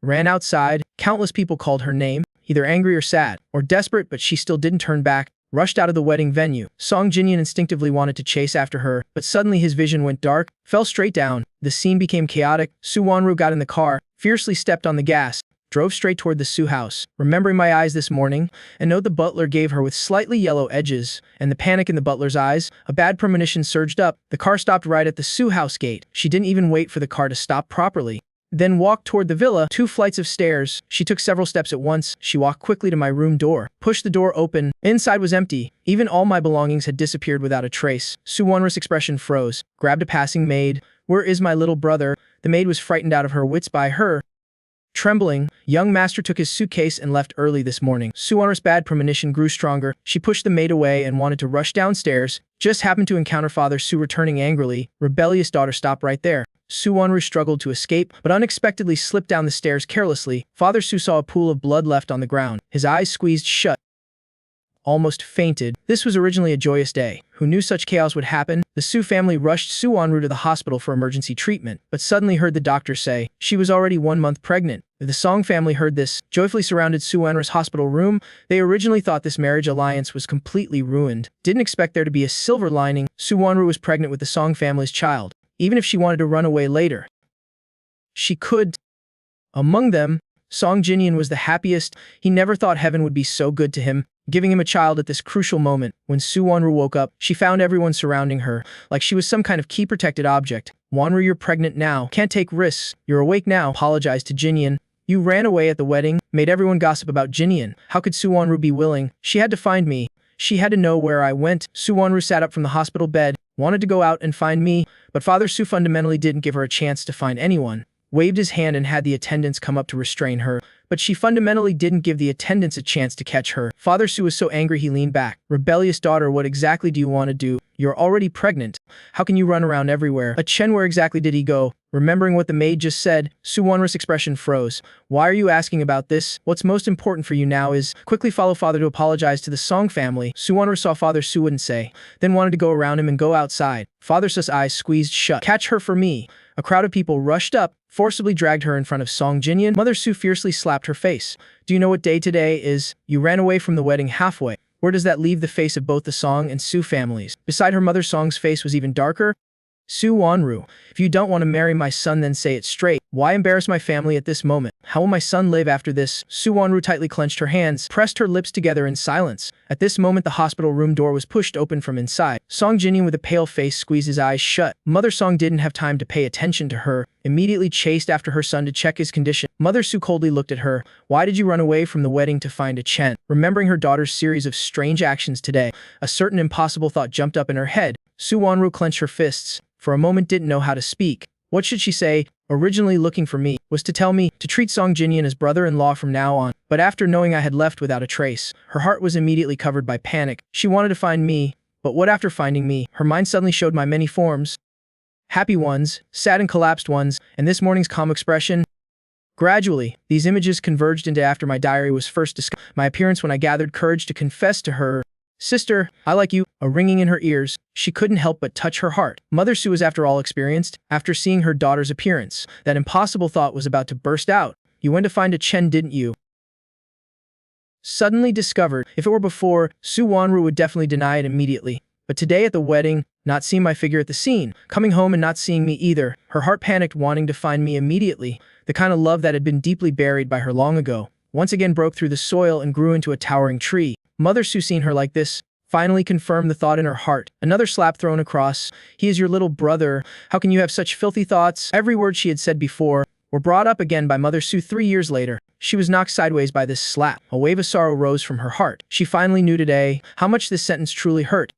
ran outside. Countless people called her name, either angry or sad, or desperate, but she still didn't turn back. Rushed out of the wedding venue. Song Jinyan instinctively wanted to chase after her, but suddenly his vision went dark, fell straight down. The scene became chaotic. Su Wanru got in the car, fiercely stepped on the gas, drove straight toward the Su house. Remembering my eyes this morning, a note the butler gave her with slightly yellow edges, and the panic in the butler's eyes, a bad premonition surged up. The car stopped right at the Su house gate. She didn't even wait for the car to stop properly, then walked toward the villa, 2 flights of stairs. She took several steps at once. She walked quickly to my room door, pushed the door open. Inside was empty. Even all my belongings had disappeared without a trace. Su Wanru's expression froze, grabbed a passing maid. "Where is my little brother?" The maid was frightened out of her wits by her. Trembling, young master took his suitcase and left early this morning. Su Wanru's bad premonition grew stronger. She pushed the maid away and wanted to rush downstairs. Just happened to encounter Father Su returning angrily. Rebellious daughter, stop right there. Su Wanru struggled to escape, but unexpectedly slipped down the stairs carelessly. Father Su saw a pool of blood left on the ground. His eyes squeezed shut, almost fainted. This was originally a joyous day. Who knew such chaos would happen? The Su family rushed Su Wanru to the hospital for emergency treatment, but suddenly heard the doctor say she was already 1 month pregnant. The Song family heard this, joyfully surrounded Su Wanru's hospital room. They originally thought this marriage alliance was completely ruined. Didn't expect there to be a silver lining. Su Wanru was pregnant with the Song family's child. Even if she wanted to run away later, she could. Among them, Song Jinyan was the happiest. He never thought heaven would be so good to him, giving him a child at this crucial moment. When Su Wanru woke up, she found everyone surrounding her, like she was some kind of key-protected object. "Wanru, you're pregnant now. Can't take risks. You're awake now," apologized to Jinyan. "You ran away at the wedding, made everyone gossip about Jinyan. How could Su Wanru be willing? She had to find me. She had to know where I went." Su Wanru sat up from the hospital bed, wanted to go out and find me, but Father Su fundamentally didn't give her a chance to find anyone. Waved his hand and had the attendants come up to restrain her, but she fundamentally didn't give the attendants a chance to catch her. Father Su was so angry he leaned back. "Rebellious daughter, what exactly do you want to do? You're already pregnant. How can you run around everywhere?" "A Chen, where exactly did he go?" Remembering what the maid just said, Su Wanru's expression froze. "Why are you asking about this? What's most important for you now is..." Quickly follow father to apologize to the Song family. Su Wanru saw Father Su wouldn't say, then wanted to go around him and go outside. Father Su's eyes squeezed shut. "Catch her for me." A crowd of people rushed up, forcibly dragged her in front of Song Jinyan. Mother Su fiercely slapped her face. "Do you know what day today is? You ran away from the wedding halfway." Where does that leave the face of both the Song and Su families? Beside her mother, Song's face was even darker. "Su Wanru, if you don't want to marry my son, then say it straight. Why embarrass my family at this moment? How will my son live after this?" Su Wanru tightly clenched her hands, pressed her lips together in silence. At this moment, the hospital room door was pushed open from inside. Song Jinyan with a pale face squeezed his eyes shut. Mother Song didn't have time to pay attention to her, immediately chased after her son to check his condition. Mother Su coldly looked at her. "Why did you run away from the wedding to find a Chen?" Remembering her daughter's series of strange actions today, a certain impossible thought jumped up in her head. Su Wanru clenched her fists. For a moment didn't know how to speak. What should she say? Originally looking for me was to tell me to treat Song Jinyan as brother-in-law from now on. But after knowing I had left without a trace, her heart was immediately covered by panic. She wanted to find me, but what after finding me? Her mind suddenly showed my many forms. Happy ones, sad and collapsed ones, and this morning's calm expression. Gradually, these images converged into after my diary was first discovered. My appearance when I gathered courage to confess to her, "Sister, I like you," a ringing in her ears. She couldn't help but touch her heart. Mother Su was after all experienced. After seeing her daughter's appearance, that impossible thought was about to burst out. "You went to find a Chen, didn't you?" Suddenly discovered. If it were before, Su Wanru would definitely deny it immediately. But today at the wedding, not seeing my figure at the scene, coming home and not seeing me either, her heart panicked, wanting to find me immediately. The kind of love that had been deeply buried by her long ago once again broke through the soil and grew into a towering tree. Mother Sue, seeing her like this, finally confirmed the thought in her heart. Another slap thrown across. He is your little brother. How can you have such filthy thoughts? Every word she had said before were brought up again by Mother Sue 3 years later. She was knocked sideways by this slap. A wave of sorrow rose from her heart. She finally knew today how much this sentence truly hurt.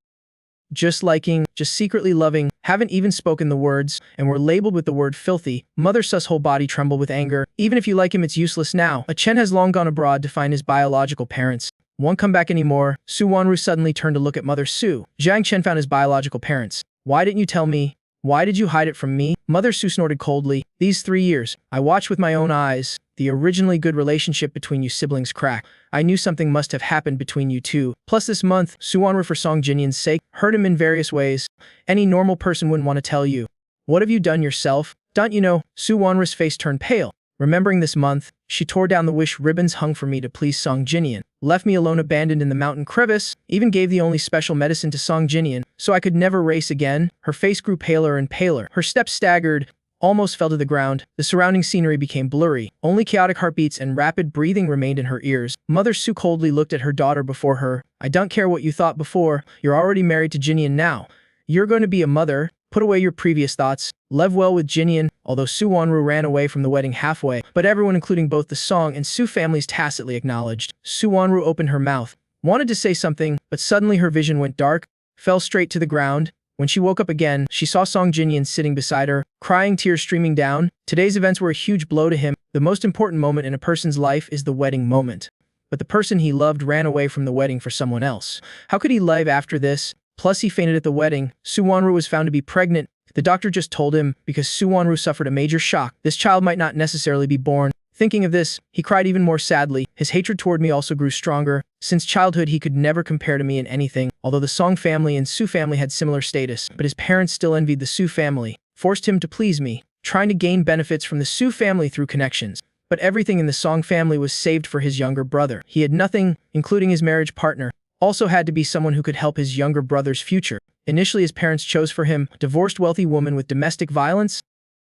Just liking, just secretly loving, haven't even spoken the words, and were labeled with the word filthy. Mother Su's whole body trembled with anger. Even if you like him, it's useless now. A Chen has long gone abroad to find his biological parents. Won't come back anymore. Su Wanru suddenly turned to look at Mother Su. Zhang Chen found his biological parents. Why didn't you tell me? Why did you hide it from me? Mother Su snorted coldly. These 3 years, I watched with my own eyes the originally good relationship between you siblings crack. I knew something must have happened between you two. Plus this month, Su Wanru, for Song Jinyan's sake, hurt him in various ways. Any normal person wouldn't want to tell you. What have you done yourself? Don't you know? Su Wanru's face turned pale. Remembering this month, she tore down the wish ribbons hung for me to please Song Jinyan, left me alone abandoned in the mountain crevice, even gave the only special medicine to Song Jinyan, so I could never race again. Her face grew paler and paler. Her steps staggered, almost fell to the ground. The surrounding scenery became blurry. Only chaotic heartbeats and rapid breathing remained in her ears. Mother Su coldly looked at her daughter before her. I don't care what you thought before. You're already married to Jinyan now. You're going to be a mother. Put away your previous thoughts. Live well with Jinyan. Although Su Wanru ran away from the wedding halfway, but everyone, including both the Song and Su families, tacitly acknowledged. Su Wanru opened her mouth, wanted to say something, but suddenly her vision went dark, fell straight to the ground. When she woke up again, she saw Song Jinyan sitting beside her, crying, tears streaming down. Today's events were a huge blow to him. The most important moment in a person's life is the wedding moment. But the person he loved ran away from the wedding for someone else. How could he live after this? Plus, he fainted at the wedding. Su Wanru was found to be pregnant. The doctor just told him because Su Wanru suffered a major shock. This child might not necessarily be born. Thinking of this, he cried even more sadly. His hatred toward me also grew stronger. Since childhood, he could never compare to me in anything. Although the Song family and Su family had similar status, but his parents still envied the Su family, forced him to please me, trying to gain benefits from the Su family through connections. But everything in the Song family was saved for his younger brother. He had nothing, including his marriage partner. Also had to be someone who could help his younger brother's future. Initially, his parents chose for him a divorced wealthy woman with domestic violence.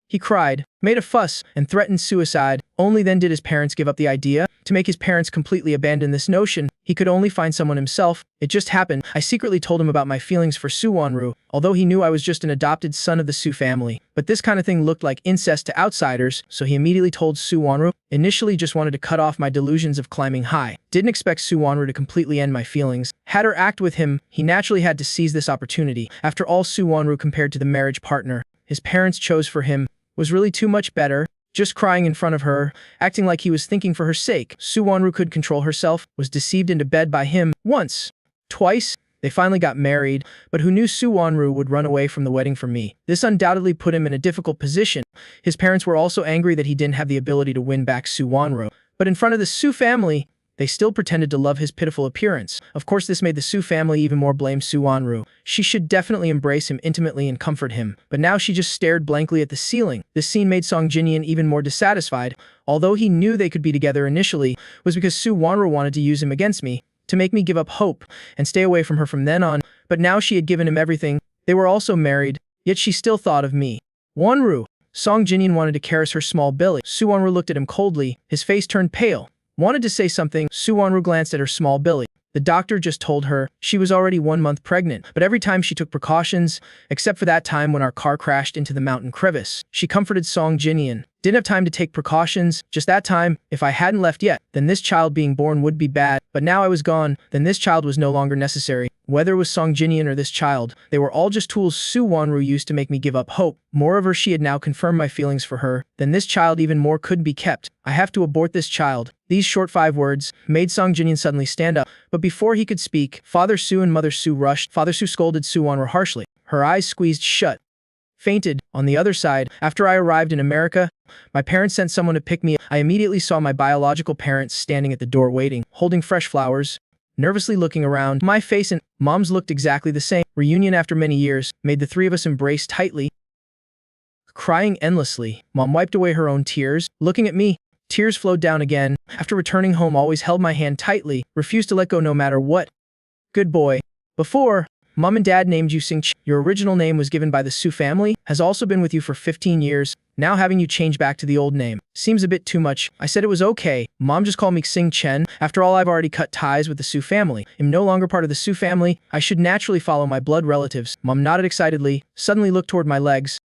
He cried, made a fuss, and threatened suicide. Only then did his parents give up the idea. To make his parents completely abandon this notion, he could only find someone himself. It just happened. I secretly told him about my feelings for Su Wanru, although he knew I was just an adopted son of the Su family. But this kind of thing looked like incest to outsiders, so he immediately told Su Wanru. Initially just wanted to cut off my delusions of climbing high. Didn't expect Su Wanru to completely end my feelings. Had her act with him, he naturally had to seize this opportunity. After all, Su Wanru, compared to the marriage partner his parents chose for him, was really too much better. Just crying in front of her, acting like he was thinking for her sake. Su Wanru could control herself, was deceived into bed by him. Once, twice, they finally got married, but who knew Su Wanru would run away from the wedding for me? This undoubtedly put him in a difficult position. His parents were also angry that he didn't have the ability to win back Su Wanru. But in front of the Su family, they still pretended to love his pitiful appearance. Of course, this made the Su family even more blame Su Wanru. She should definitely embrace him intimately and comfort him. But now she just stared blankly at the ceiling. This scene made Song Jinyan even more dissatisfied. Although he knew they could be together initially, was because Su Wanru wanted to use him against me, to make me give up hope and stay away from her from then on. But now she had given him everything. They were also married, yet she still thought of me. Wanru. Song Jinyan wanted to caress her small belly. Su Wanru looked at him coldly. His face turned pale. Wanted to say something. Su Wanru glanced at her small belly. The doctor just told her she was already 1 month pregnant, but every time she took precautions, except for that time when our car crashed into the mountain crevice. She comforted Song Jinyan. Didn't have time to take precautions, just that time. If I hadn't left yet, then this child being born would be bad. But now I was gone, then this child was no longer necessary. Whether it was Song Jinyan or this child, they were all just tools Su Wanru used to make me give up hope. Moreover, she had now confirmed my feelings for her. Then this child even more couldn't be kept. I have to abort this child. These short 5 words made Song Jinyan suddenly stand up. But before he could speak, Father Su and Mother Su rushed. Father Su scolded Su Wanru harshly. Her eyes squeezed shut. Fainted. On the other side, after I arrived in America, my parents sent someone to pick me up. I immediately saw my biological parents standing at the door waiting, holding fresh flowers, nervously looking around. My face and Mom's looked exactly the same. Reunion after many years made the 3 of us embrace tightly, crying endlessly. Mom wiped away her own tears, looking at me. Tears flowed down again. After returning home, always held my hand tightly, refused to let go no matter what. Good boy. Before, Mom and Dad named you Sing Chen. Your original name was given by the Su family, has also been with you for 15 years. Now having you change back to the old name seems a bit too much. I said it was okay. Mom just called me Sing Chen. After all, I've already cut ties with the Su family. I'm no longer part of the Su family. I should naturally follow my blood relatives. Mom nodded excitedly, suddenly looked toward my legs.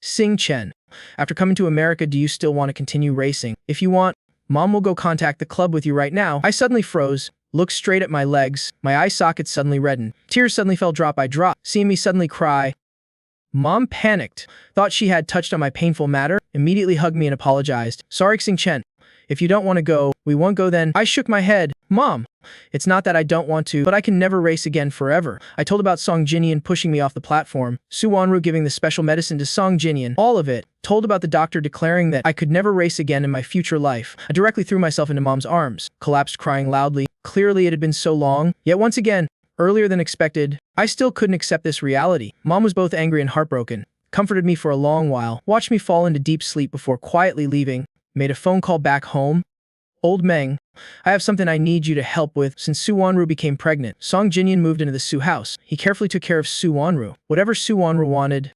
Sing Chen. After coming to America, do you still want to continue racing? If you want, Mom will go contact the club with you right now. I suddenly froze, looked straight at my legs. My eye sockets suddenly reddened. Tears suddenly fell drop by drop. Seeing me suddenly cry, Mom panicked, thought she had touched on my painful matter, immediately hugged me and apologized. Sorry, Sing Chen. If you don't want to go, we won't go then. I shook my head. Mom, it's not that I don't want to, but I can never race again forever. I told about Song Jinian pushing me off the platform, Su Wanru giving the special medicine to Song Jinian, all of it. Told about the doctor declaring that I could never race again in my future life. I directly threw myself into Mom's arms, collapsed crying loudly. Clearly it had been so long, yet once again, earlier than expected, I still couldn't accept this reality. Mom was both angry and heartbroken, comforted me for a long while, watched me fall into deep sleep before quietly leaving, made a phone call back home. Old Meng, I have something I need you to help with. Since Su Wanru became pregnant, Song Jinian moved into the Su house. He carefully took care of Su Wanru. Whatever Su Wanru wanted,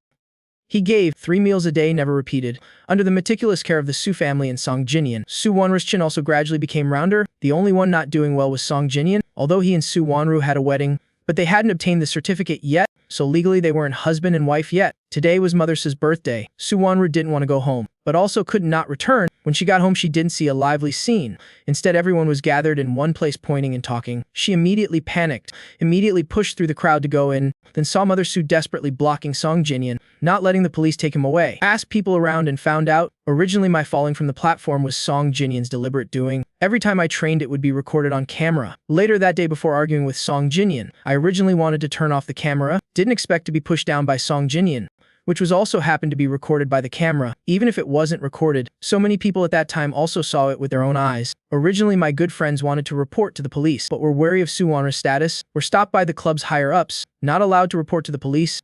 he gave. 3 meals a day, never repeated. Under the meticulous care of the Su family and Song Jinian, Su Wanru's chin also gradually became rounder. The only one not doing well was Song Jinian, although he and Su Wanru had a wedding, but they hadn't obtained the certificate yet, so legally they weren't husband and wife yet. Today was Mother Su's birthday. Su Wanru didn't want to go home, but also could not return. When she got home, she didn't see a lively scene. Instead, everyone was gathered in one place pointing and talking. She immediately panicked, immediately pushed through the crowd to go in, then saw Mother Su desperately blocking Song Jinian, not letting the police take him away. Asked people around and found out, originally my falling from the platform was Song Jinian's deliberate doing. Every time I trained, it would be recorded on camera. Later that day, before arguing with Song Jinian, I originally wanted to turn off the camera, didn't expect to be pushed down by Song Jinian, which was also happened to be recorded by the camera. Even if it wasn't recorded, so many people at that time also saw it with their own eyes. Originally, my good friends wanted to report to the police, but were wary of Su Wanru's status, were stopped by the club's higher-ups, not allowed to report to the police.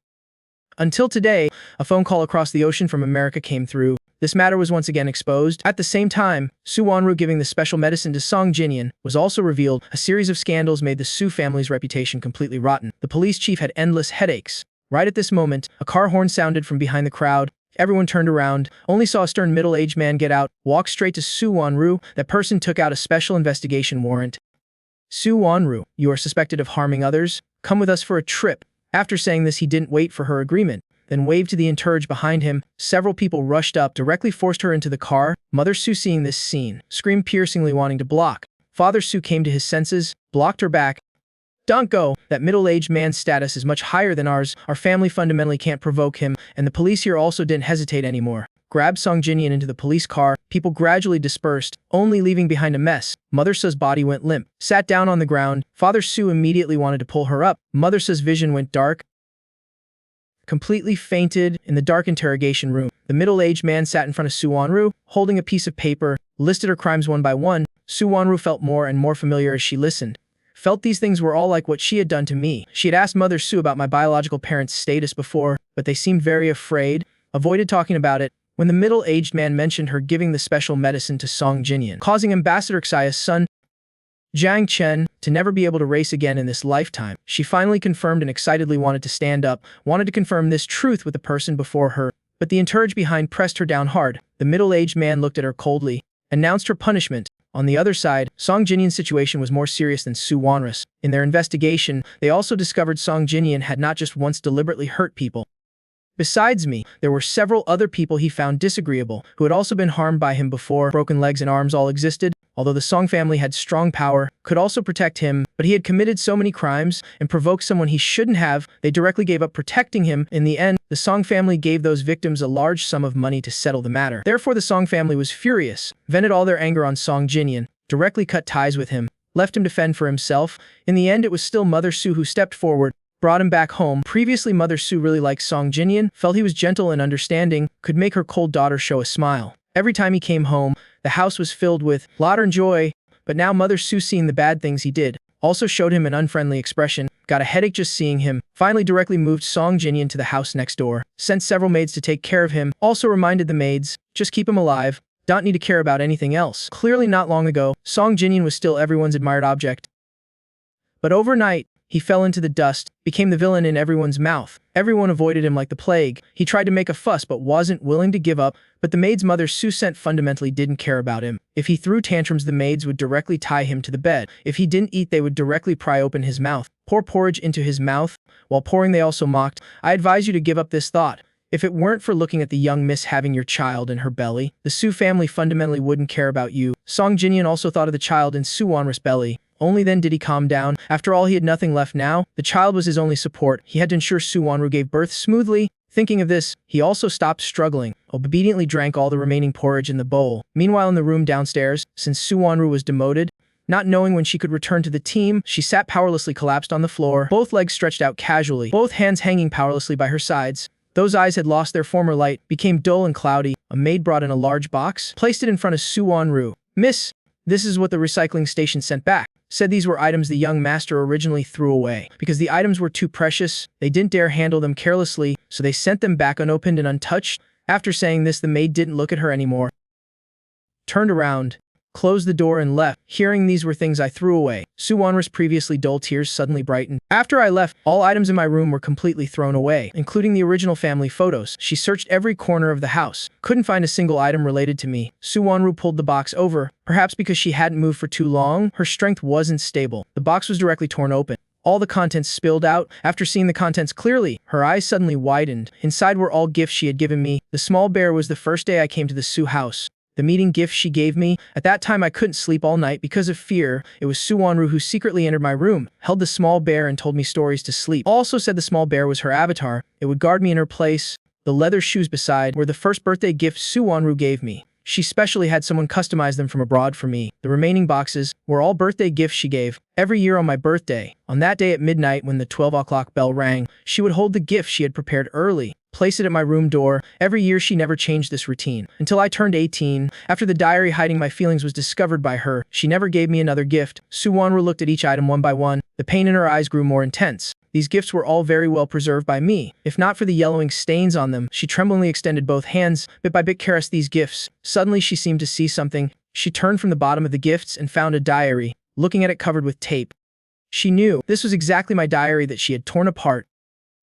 Until today, a phone call across the ocean from America came through. This matter was once again exposed. At the same time, Su Wanru giving the special medicine to Song Jinian was also revealed. A series of scandals made the Su family's reputation completely rotten. The police chief had endless headaches. Right at this moment, a car horn sounded from behind the crowd. Everyone turned around, only saw a stern middle-aged man get out, walk straight to Su Wanru. That person took out a special investigation warrant. Su Wanru, you are suspected of harming others. Come with us for a trip. After saying this, he didn't wait for her agreement, then waved to the entourage behind him. Several people rushed up, directly forced her into the car. Mother Su, seeing this scene, screamed piercingly, wanting to block. Father Su came to his senses, blocked her back. Don't go. That middle-aged man's status is much higher than ours. Our family fundamentally can't provoke him, and the police here also didn't hesitate anymore. Grabbed Song Jinian into the police car. People gradually dispersed, only leaving behind a mess. Mother Su's body went limp, sat down on the ground. Father Su immediately wanted to pull her up. Mother Su's vision went dark, completely fainted. In the dark interrogation room, the middle-aged man sat in front of Su Wanru, holding a piece of paper, listed her crimes one by one. Su Wanru felt more and more familiar as she listened. Felt these things were all like what she had done to me. She had asked Mother Su about my biological parents' status before, but they seemed very afraid, avoided talking about it. When the middle-aged man mentioned her giving the special medicine to Song Jinian, causing Ambassador Xia's son, Jiang Chen, to never be able to race again in this lifetime, she finally confirmed and excitedly wanted to stand up, wanted to confirm this truth with the person before her. But the entourage behind pressed her down hard. The middle-aged man looked at her coldly, announced her punishment. On the other side, Song Jinian's situation was more serious than Su Wanru's. In their investigation, they also discovered Song Jinian had not just once deliberately hurt people. Besides me, there were several other people he found disagreeable, who had also been harmed by him before. Broken legs and arms all existed. Although the Song family had strong power, could also protect him, but he had committed so many crimes and provoked someone he shouldn't have, they directly gave up protecting him. In the end, the Song family gave those victims a large sum of money to settle the matter. Therefore, the Song family was furious, vented all their anger on Song Jinian, directly cut ties with him, left him to fend for himself. In the end, it was still Mother Su who stepped forward, brought him back home. Previously, Mother Su really liked Song Jinian, felt he was gentle and understanding, could make her cold daughter show a smile. Every time he came home, the house was filled with laughter and joy. But now Mother Su, seeing the bad things he did, also showed him an unfriendly expression, got a headache just seeing him, finally directly moved Song Jinian to the house next door, sent several maids to take care of him, also reminded the maids, just keep him alive, don't need to care about anything else. Clearly not long ago, Song Jinian was still everyone's admired object. But overnight, He fell into the dust, became the villain in everyone's mouth. Everyone avoided him like the plague. He tried to make a fuss but wasn't willing to give up, but the maid's mother Sue fundamentally didn't care about him. If he threw tantrums, the maids would directly tie him to the bed. If he didn't eat, they would directly pry open his mouth, pour porridge into his mouth. While pouring, they also mocked. I advise you to give up this thought. If it weren't for looking at the young miss having your child in her belly, the Sue family fundamentally wouldn't care about you. Song Jinyoung also thought of the child in Soo Wonra's belly. Only then did he calm down. After all, he had nothing left now. The child was his only support. He had to ensure Soo Wonru gave birth smoothly. Thinking of this, he also stopped struggling, obediently drank all the remaining porridge in the bowl. Meanwhile, in the room downstairs, since Soo Wonru was demoted, not knowing when she could return to the team, she sat powerlessly, collapsed on the floor, both legs stretched out casually, both hands hanging powerlessly by her sides. Those eyes had lost their former light, became dull and cloudy. A maid brought in a large box, placed it in front of Soo Wonru. "Miss, this is what the recycling station sent back." Said these were items the young master originally threw away. Because the items were too precious, they didn't dare handle them carelessly, so they sent them back unopened and untouched. After saying this, the maid didn't look at her anymore, turned around, closed the door and left. Hearing these were things I threw away, Soo Wonra's previously dull tears suddenly brightened. After I left, all items in my room were completely thrown away, including the original family photos. She searched every corner of the house, couldn't find a single item related to me. Soo Wonru pulled the box over. Perhaps because she hadn't moved for too long, her strength wasn't stable. The box was directly torn open. All the contents spilled out. After seeing the contents clearly, her eyes suddenly widened. Inside were all gifts she had given me. The small bear was the first day I came to the Soo house. The meeting gift she gave me. At that time, I couldn't sleep all night because of fear. It was Soo Wonru who secretly entered my room, held the small bear and told me stories to sleep. Also said the small bear was her avatar. It would guard me in her place. The leather shoes beside were the first birthday gift Soo Wonru gave me. She specially had someone customize them from abroad for me. The remaining boxes were all birthday gifts she gave. Every year on my birthday, on that day at midnight when the 12 o'clock bell rang, she would hold the gift she had prepared early, place it at my room door. Every year she never changed this routine. Until I turned 18, after the diary hiding my feelings was discovered by her, she never gave me another gift. Soo Wonru looked at each item one by one. The pain in her eyes grew more intense. These gifts were all very well preserved by me. If not for the yellowing stains on them, she tremblingly extended both hands, bit by bit caressed these gifts. Suddenly she seemed to see something. She turned from the bottom of the gifts and found a diary, looking at it covered with tape. She knew this was exactly my diary that she had torn apart.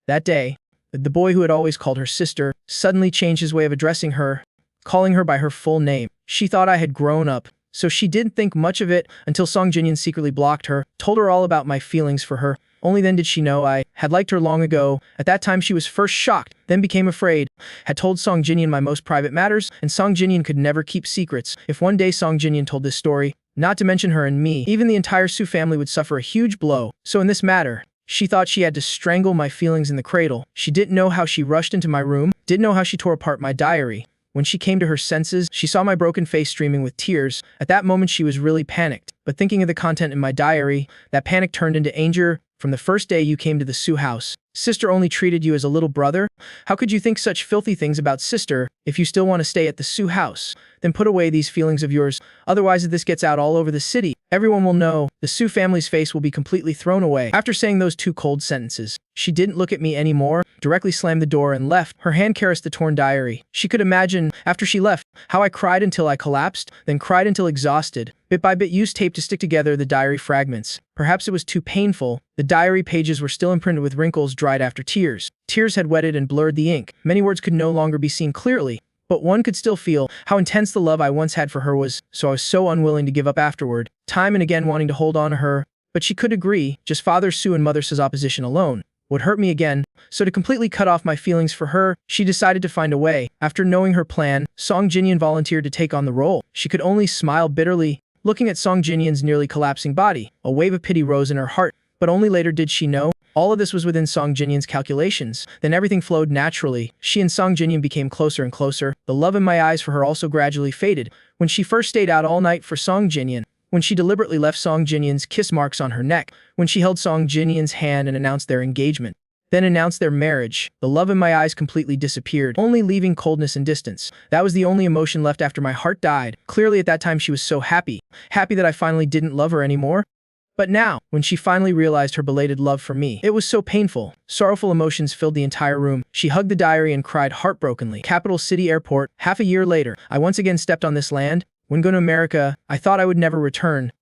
That day, the boy who had always called her sister suddenly changed his way of addressing her, calling her by her full name. She thought I had grown up, so she didn't think much of it until Song Jinyoung secretly blocked her, told her all about my feelings for her. Only then did she know I had liked her long ago. At that time she was first shocked, then became afraid. Had told Song Jinyoung my most private matters, and Song Jinyoung could never keep secrets. If one day Song Jinyoung told this story, not to mention her and me, even the entire Soo family would suffer a huge blow. So in this matter, she thought she had to strangle my feelings in the cradle. She didn't know how she rushed into my room, didn't know how she tore apart my diary. When she came to her senses, she saw my broken face streaming with tears. At that moment she was really panicked. But thinking of the content in my diary, that panic turned into anger. From the first day you came to the Soo house, sister only treated you as a little brother? How could you think such filthy things about sister? If you still want to stay at the Soo house, then put away these feelings of yours. Otherwise, if this gets out all over the city, everyone will know. The Soo family's face will be completely thrown away. After saying those two cold sentences, she didn't look at me anymore, directly slammed the door and left. Her hand caressed the torn diary. She could imagine, after she left, how I cried until I collapsed, then cried until exhausted. Bit by bit used tape to stick together the diary fragments. Perhaps it was too painful. The diary pages were still imprinted with wrinkles dried after tears. Tears had wetted and blurred the ink. Many words could no longer be seen clearly, but one could still feel how intense the love I once had for her was, so I was so unwilling to give up afterward, time and again wanting to hold on to her. But she could agree, just Father Soo and Mother Su's opposition alone would hurt me again, so to completely cut off my feelings for her, she decided to find a way. After knowing her plan, Song Jinyoung volunteered to take on the role. She could only smile bitterly, looking at Song Jinyoung's nearly collapsing body. A wave of pity rose in her heart, but only later did she know all of this was within Song Jinyoung's calculations. Then everything flowed naturally. She and Song Jinyoung became closer and closer. The love in my eyes for her also gradually faded. When she first stayed out all night for Song Jinyoung, when she deliberately left Song Jinyoung's kiss marks on her neck, when she held Song Jinyoung's hand and announced their engagement, then announced their marriage, the love in my eyes completely disappeared, only leaving coldness and distance. That was the only emotion left after my heart died. Clearly at that time she was so happy that I finally didn't love her anymore. But now, when she finally realized her belated love for me, it was so painful. Sorrowful emotions filled the entire room. She hugged the diary and cried heartbrokenly. Capital City Airport. Half a year later, I once again stepped on this land. When going to America, I thought I would never return.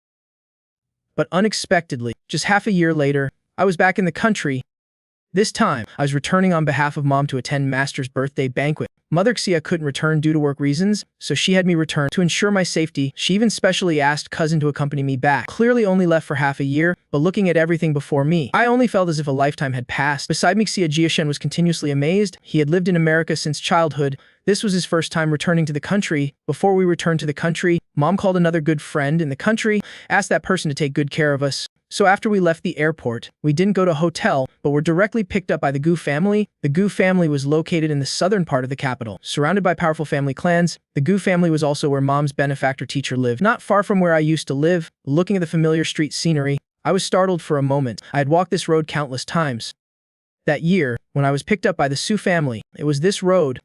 But unexpectedly, just half a year later, I was back in the country. This time, I was returning on behalf of Mom to attend Master's birthday banquet. Mother Xia couldn't return due to work reasons, so she had me return to ensure my safety. She even specially asked cousin to accompany me back. Clearly only left for half a year, but looking at everything before me, I only felt as if a lifetime had passed. Beside me, Xia Jiashen was continuously amazed. He had lived in America since childhood. This was his first time returning to the country. Before we returned to the country, Mom called another good friend in the country, asked that person to take good care of us. So after we left the airport, we didn't go to a hotel, but were directly picked up by the Gu family. The Gu family was located in the southern part of the capital. Surrounded by powerful family clans, the Gu family was also where Mom's benefactor teacher lived. Not far from where I used to live, looking at the familiar street scenery, I was startled for a moment. I had walked this road countless times. That year, when I was picked up by the Su family, it was this road.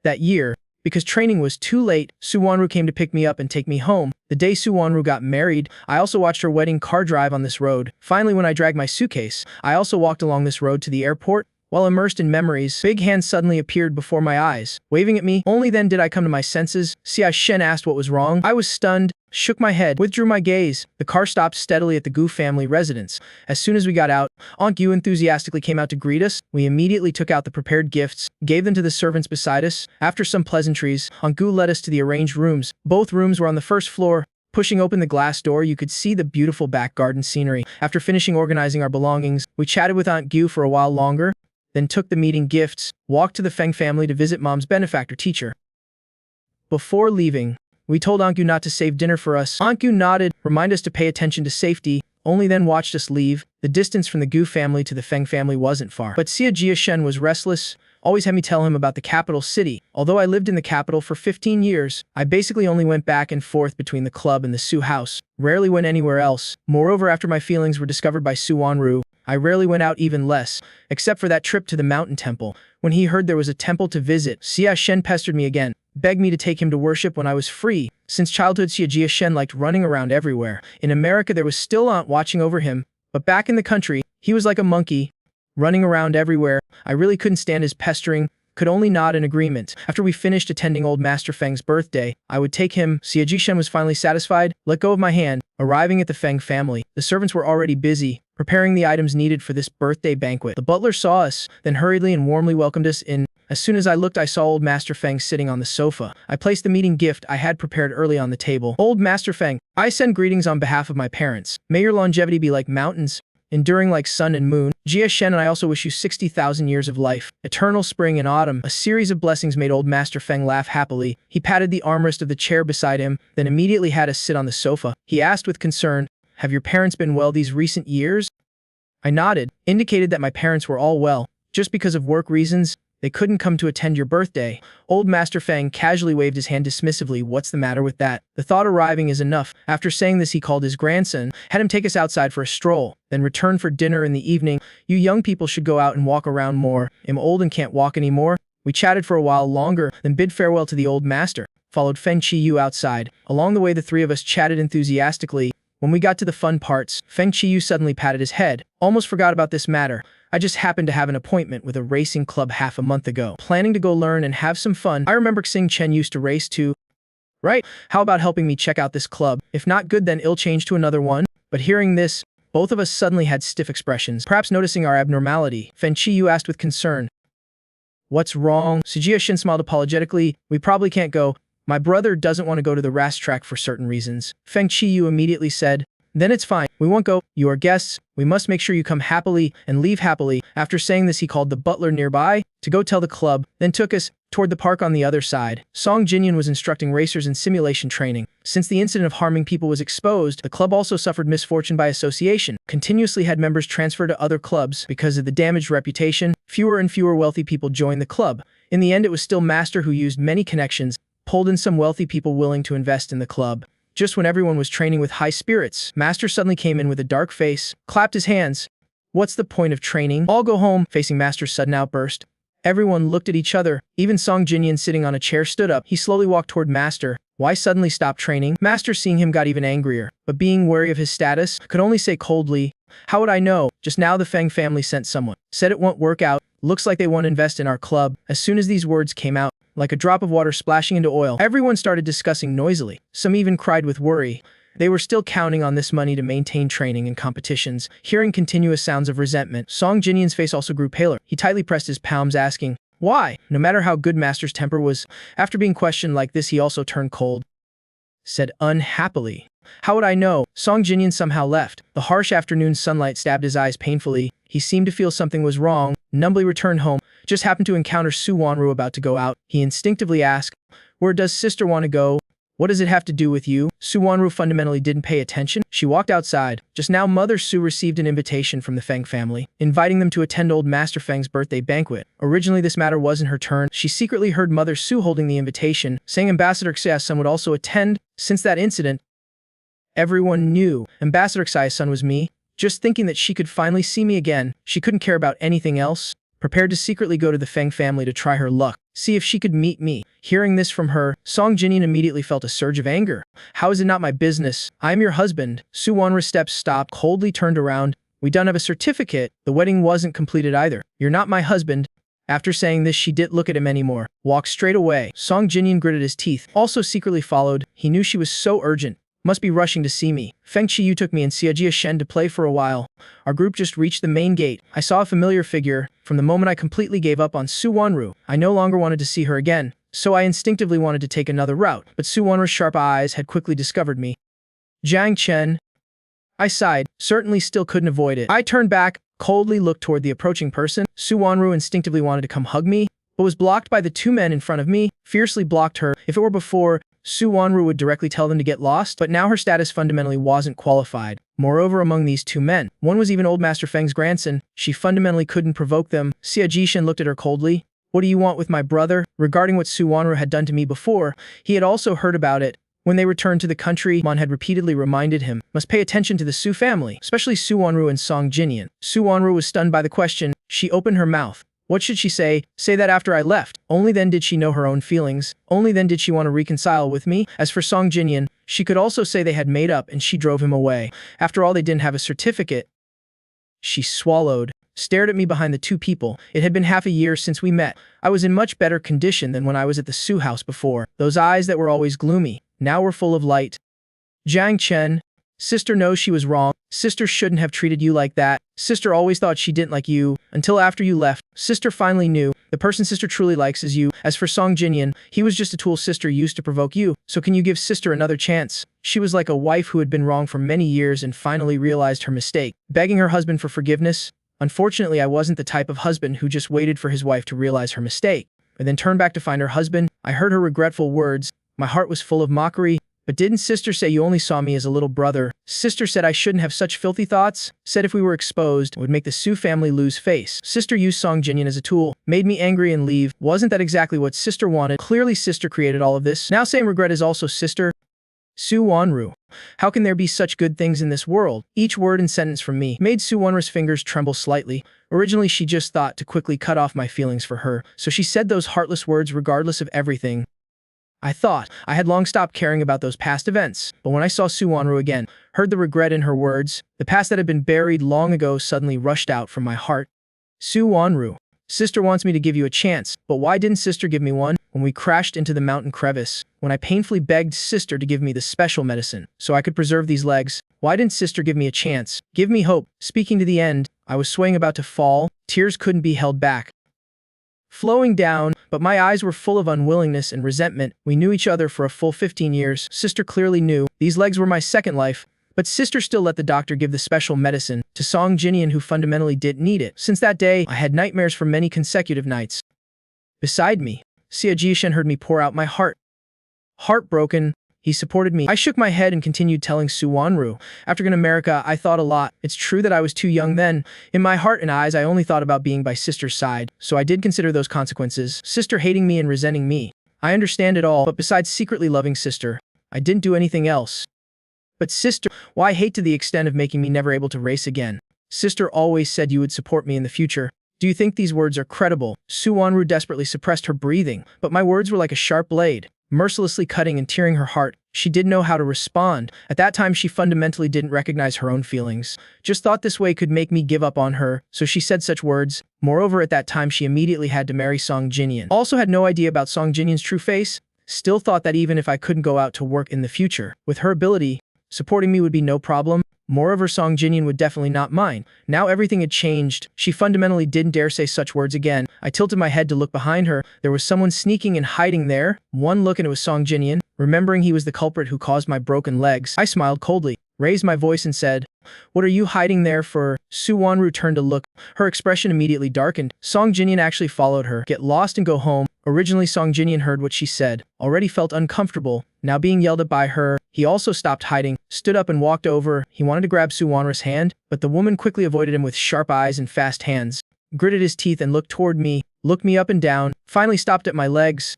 That year, because training was too late, Su Wanru came to pick me up and take me home. The day Su Wanru got married, I also watched her wedding car drive on this road. Finally, when I dragged my suitcase, I also walked along this road to the airport. While immersed in memories, big hands suddenly appeared before my eyes, waving at me. Only then did I come to my senses. Xia Shen asked what was wrong. I was stunned, shook my head, withdrew my gaze. The car stopped steadily at the Gu family residence. As soon as we got out, Aunt Gu enthusiastically came out to greet us. We immediately took out the prepared gifts, gave them to the servants beside us. After some pleasantries, Aunt Gu led us to the arranged rooms. Both rooms were on the first floor. Pushing open the glass door, you could see the beautiful back garden scenery. After finishing organizing our belongings, we chatted with Aunt Gu for a while longer, then took the meeting gifts, walked to the Feng family to visit Mom's benefactor teacher. Before leaving, we told Aunt Gu not to save dinner for us. Aunt Gu nodded, reminded us to pay attention to safety, only then watched us leave. The distance from the Gu family to the Feng family wasn't far. But Xia Jiashen was restless, always had me tell him about the capital city. Although I lived in the capital for 15 years, I basically only went back and forth between the club and the Su house, rarely went anywhere else. Moreover, after my feelings were discovered by Su Wanru, I rarely went out even less, except for that trip to the mountain temple. When he heard there was a temple to visit, Xia Shen pestered me again, begged me to take him to worship when I was free. Since childhood, Xia Jiashen liked running around everywhere. In America, there was still Aunt watching over him, but back in the country, he was like a monkey, running around everywhere. I really couldn't stand his pestering, could only nod in agreement. After we finished attending old Master Feng's birthday, I would take him. Xia Jiashen was finally satisfied, let go of my hand. Arriving at the Feng family, the servants were already busy, preparing the items needed for this birthday banquet. The butler saw us, then hurriedly and warmly welcomed us in. As soon as I looked, I saw old Master Feng sitting on the sofa. I placed the meeting gift I had prepared early on the table. Old Master Feng, I send greetings on behalf of my parents. May your longevity be like mountains, enduring like sun and moon. Jia Shen and I also wish you 60,000 years of life, eternal spring and autumn. A series of blessings made old Master Feng laugh happily. He patted the armrest of the chair beside him, then immediately had us sit on the sofa. He asked with concern, "Have your parents been well these recent years?" I nodded, indicated that my parents were all well. Just because of work reasons, they couldn't come to attend your birthday. Old Master Feng casually waved his hand dismissively. What's the matter with that? The thought arriving is enough. After saying this, he called his grandson, had him take us outside for a stroll, then return for dinner in the evening. You young people should go out and walk around more. I'm old and can't walk anymore. We chatted for a while longer, then bid farewell to the old master. Followed Feng Qiyu outside. Along the way, the three of us chatted enthusiastically. When we got to the fun parts, Feng Qiyu suddenly patted his head. Almost forgot about this matter. I just happened to have an appointment with a racing club half a month ago. Planning to go learn and have some fun. I remember Xing Chen used to race too. Right? How about helping me check out this club? If not good, then I'll change to another one. But hearing this, both of us suddenly had stiff expressions. Perhaps noticing our abnormality, Feng Qiyu asked with concern, "What's wrong?" Sujia Shin smiled apologetically. "We probably can't go. My brother doesn't want to go to the racetrack for certain reasons." Feng Qiyu immediately said, "Then it's fine. We won't go. You are guests. We must make sure you come happily and leave happily." After saying this, he called the butler nearby to go tell the club, then took us toward the park on the other side. Song Jinyan was instructing racers in simulation training. Since the incident of harming people was exposed, the club also suffered misfortune by association, continuously had members transfer to other clubs. Because of the damaged reputation, fewer and fewer wealthy people joined the club. In the end, it was still Master who used many connections, pulled in some wealthy people willing to invest in the club. Just when everyone was training with high spirits, Master suddenly came in with a dark face, clapped his hands. "What's the point of training? All go home." Facing Master's sudden outburst, everyone looked at each other. Even Song Jinyan sitting on a chair stood up. He slowly walked toward Master. Why suddenly stop training? Master, seeing him, got even angrier, but being wary of his status, could only say coldly, "How would I know? Just now the Feng family sent someone. Said it won't work out. Looks like they won't invest in our club." As soon as these words came out, like a drop of water splashing into oil, everyone started discussing noisily. Some even cried with worry. They were still counting on this money to maintain training and competitions. Hearing continuous sounds of resentment, Song Jinyan's face also grew paler. He tightly pressed his palms, asking, "Why?" No matter how good Master's temper was, after being questioned like this, he also turned cold. Said unhappily, "How would I know?" Song Jinyan somehow left. The harsh afternoon sunlight stabbed his eyes painfully. He seemed to feel something was wrong. Numbly returned home. Just happened to encounter Su Wanru about to go out. He instinctively asked, "Where does sister want to go?" "What does it have to do with you?" Su Wanru fundamentally didn't pay attention. She walked outside. Just now, Mother Su received an invitation from the Feng family, inviting them to attend old Master Feng's birthday banquet. Originally, this matter wasn't her turn. She secretly heard Mother Su holding the invitation, saying Ambassador Xia's son would also attend. Since that incident, everyone knew Ambassador Xia's son was me. Just thinking that she could finally see me again, she couldn't care about anything else. Prepared to secretly go to the Feng family to try her luck, see if she could meet me. Hearing this from her, Song Jinyan immediately felt a surge of anger. "How is it not my business? I am your husband." Su Wanru's steps stopped, coldly turned around. "We don't have a certificate. The wedding wasn't completed either. You're not my husband." After saying this, she didn't look at him anymore. Walked straight away. Song Jinyan gritted his teeth, also secretly followed. He knew she was so urgent. Must be rushing to see me. Feng Qiyu took me and Xia Shen to play for a while. Our group just reached the main gate. I saw a familiar figure. From the moment I completely gave up on Su Wanru, I no longer wanted to see her again. So I instinctively wanted to take another route, but Su Wanru's sharp eyes had quickly discovered me. "Jiang Chen." I sighed, certainly still couldn't avoid it. I turned back, coldly looked toward the approaching person. Su Wanru instinctively wanted to come hug me, but was blocked by the two men in front of me, fiercely blocked her. If it were before, Su Wanru would directly tell them to get lost, but now her status fundamentally wasn't qualified. Moreover, among these two men, one was even old Master Feng's grandson. She fundamentally couldn't provoke them. Xia Jishan looked at her coldly. "What do you want with my brother?" Regarding what Su Wanru had done to me before, he had also heard about it. When they returned to the country, Mon had repeatedly reminded him, must pay attention to the Su family, especially Su Wanru and Song Jinyan. Su Wanru was stunned by the question. She opened her mouth. What should she say? Say that after I left. Only then did she know her own feelings. Only then did she want to reconcile with me. As for Song Jinyan, she could also say they had made up and she drove him away. After all, they didn't have a certificate. She swallowed, stared at me behind the two people. It had been half a year since we met. I was in much better condition than when I was at the Su house before. Those eyes that were always gloomy, now were full of light. "Jiang Chen, sister knows she was wrong. Sister shouldn't have treated you like that. Sister always thought she didn't like you, until after you left. Sister finally knew. The person sister truly likes is you. As for Song Jinyan, he was just a tool sister used to provoke you. So can you give sister another chance?" She was like a wife who had been wrong for many years and finally realized her mistake, begging her husband for forgiveness. Unfortunately, I wasn't the type of husband who just waited for his wife to realize her mistake, and then turned back to find her husband. I heard her regretful words. My heart was full of mockery. "But didn't sister say you only saw me as a little brother?" Sister said I shouldn't have such filthy thoughts. Said if we were exposed, it would make the Su family lose face. Sister used Song Jinyan as a tool. Made me angry and leave. Wasn't that exactly what sister wanted? Clearly sister created all of this. Now saying regret is also sister. Su Wanru. How can there be such good things in this world? Each word and sentence from me made Su Wanru's fingers tremble slightly. Originally she just thought to quickly cut off my feelings for her, so she said those heartless words regardless of everything. I thought I had long stopped caring about those past events, but when I saw Su Wanru again, heard the regret in her words, the past that had been buried long ago suddenly rushed out from my heart. "Su Wanru, sister wants me to give you a chance, but why didn't sister give me one?" When we crashed into the mountain crevice, when I painfully begged sister to give me the special medicine so I could preserve these legs, why didn't sister give me a chance? Give me hope. Speaking to the end, I was swaying about to fall. Tears couldn't be held back, flowing down, but my eyes were full of unwillingness and resentment. We knew each other for a full 15 years. Sister clearly knew. These legs were my second life. But sister still let the doctor give the special medicine to Song Jinyan, who fundamentally didn't need it. Since that day, I had nightmares for many consecutive nights. Beside me, Xia Jishan heard me pour out my heart. Heartbroken, he supported me. I shook my head and continued telling Su Wanru. After going to America, I thought a lot. It's true that I was too young then. In my heart and eyes, I only thought about being by sister's side, so I did consider those consequences. Sister hating me and resenting me. I understand it all, but besides secretly loving sister, I didn't do anything else. But sister, why hate to the extent of making me never able to race again? Sister always said you would support me in the future. Do you think these words are credible? Su Wanru desperately suppressed her breathing, but my words were like a sharp blade, mercilessly cutting and tearing her heart. She didn't know how to respond. At that time, she fundamentally didn't recognize her own feelings. Just thought this way could make me give up on her, so she said such words. Moreover, at that time, she immediately had to marry Song Jinyan. Also had no idea about Song Jinyan's true face. Still thought that even if I couldn't go out to work in the future, with her ability, Supporting me would be no problem. Moreover, Song Jinyan would definitely not mind. Now everything had changed. She fundamentally didn't dare say such words again. I tilted my head to look behind her. There was someone sneaking and hiding there. One look and it was Song Jinyan. Remembering he was the culprit who caused my broken legs, I smiled coldly, raised my voice and said, "What are you hiding there for?" Su Wanru turned to look. Her expression immediately darkened. Song Jinyan actually followed her. Get lost and go home. Originally, Song Jinyan heard what she said, already felt uncomfortable. Now being yelled at by her, he also stopped hiding, stood up and walked over. He wanted to grab Su Wanru's hand, but the woman quickly avoided him with sharp eyes and fast hands, gritted his teeth and looked toward me, looked me up and down, finally stopped at my legs,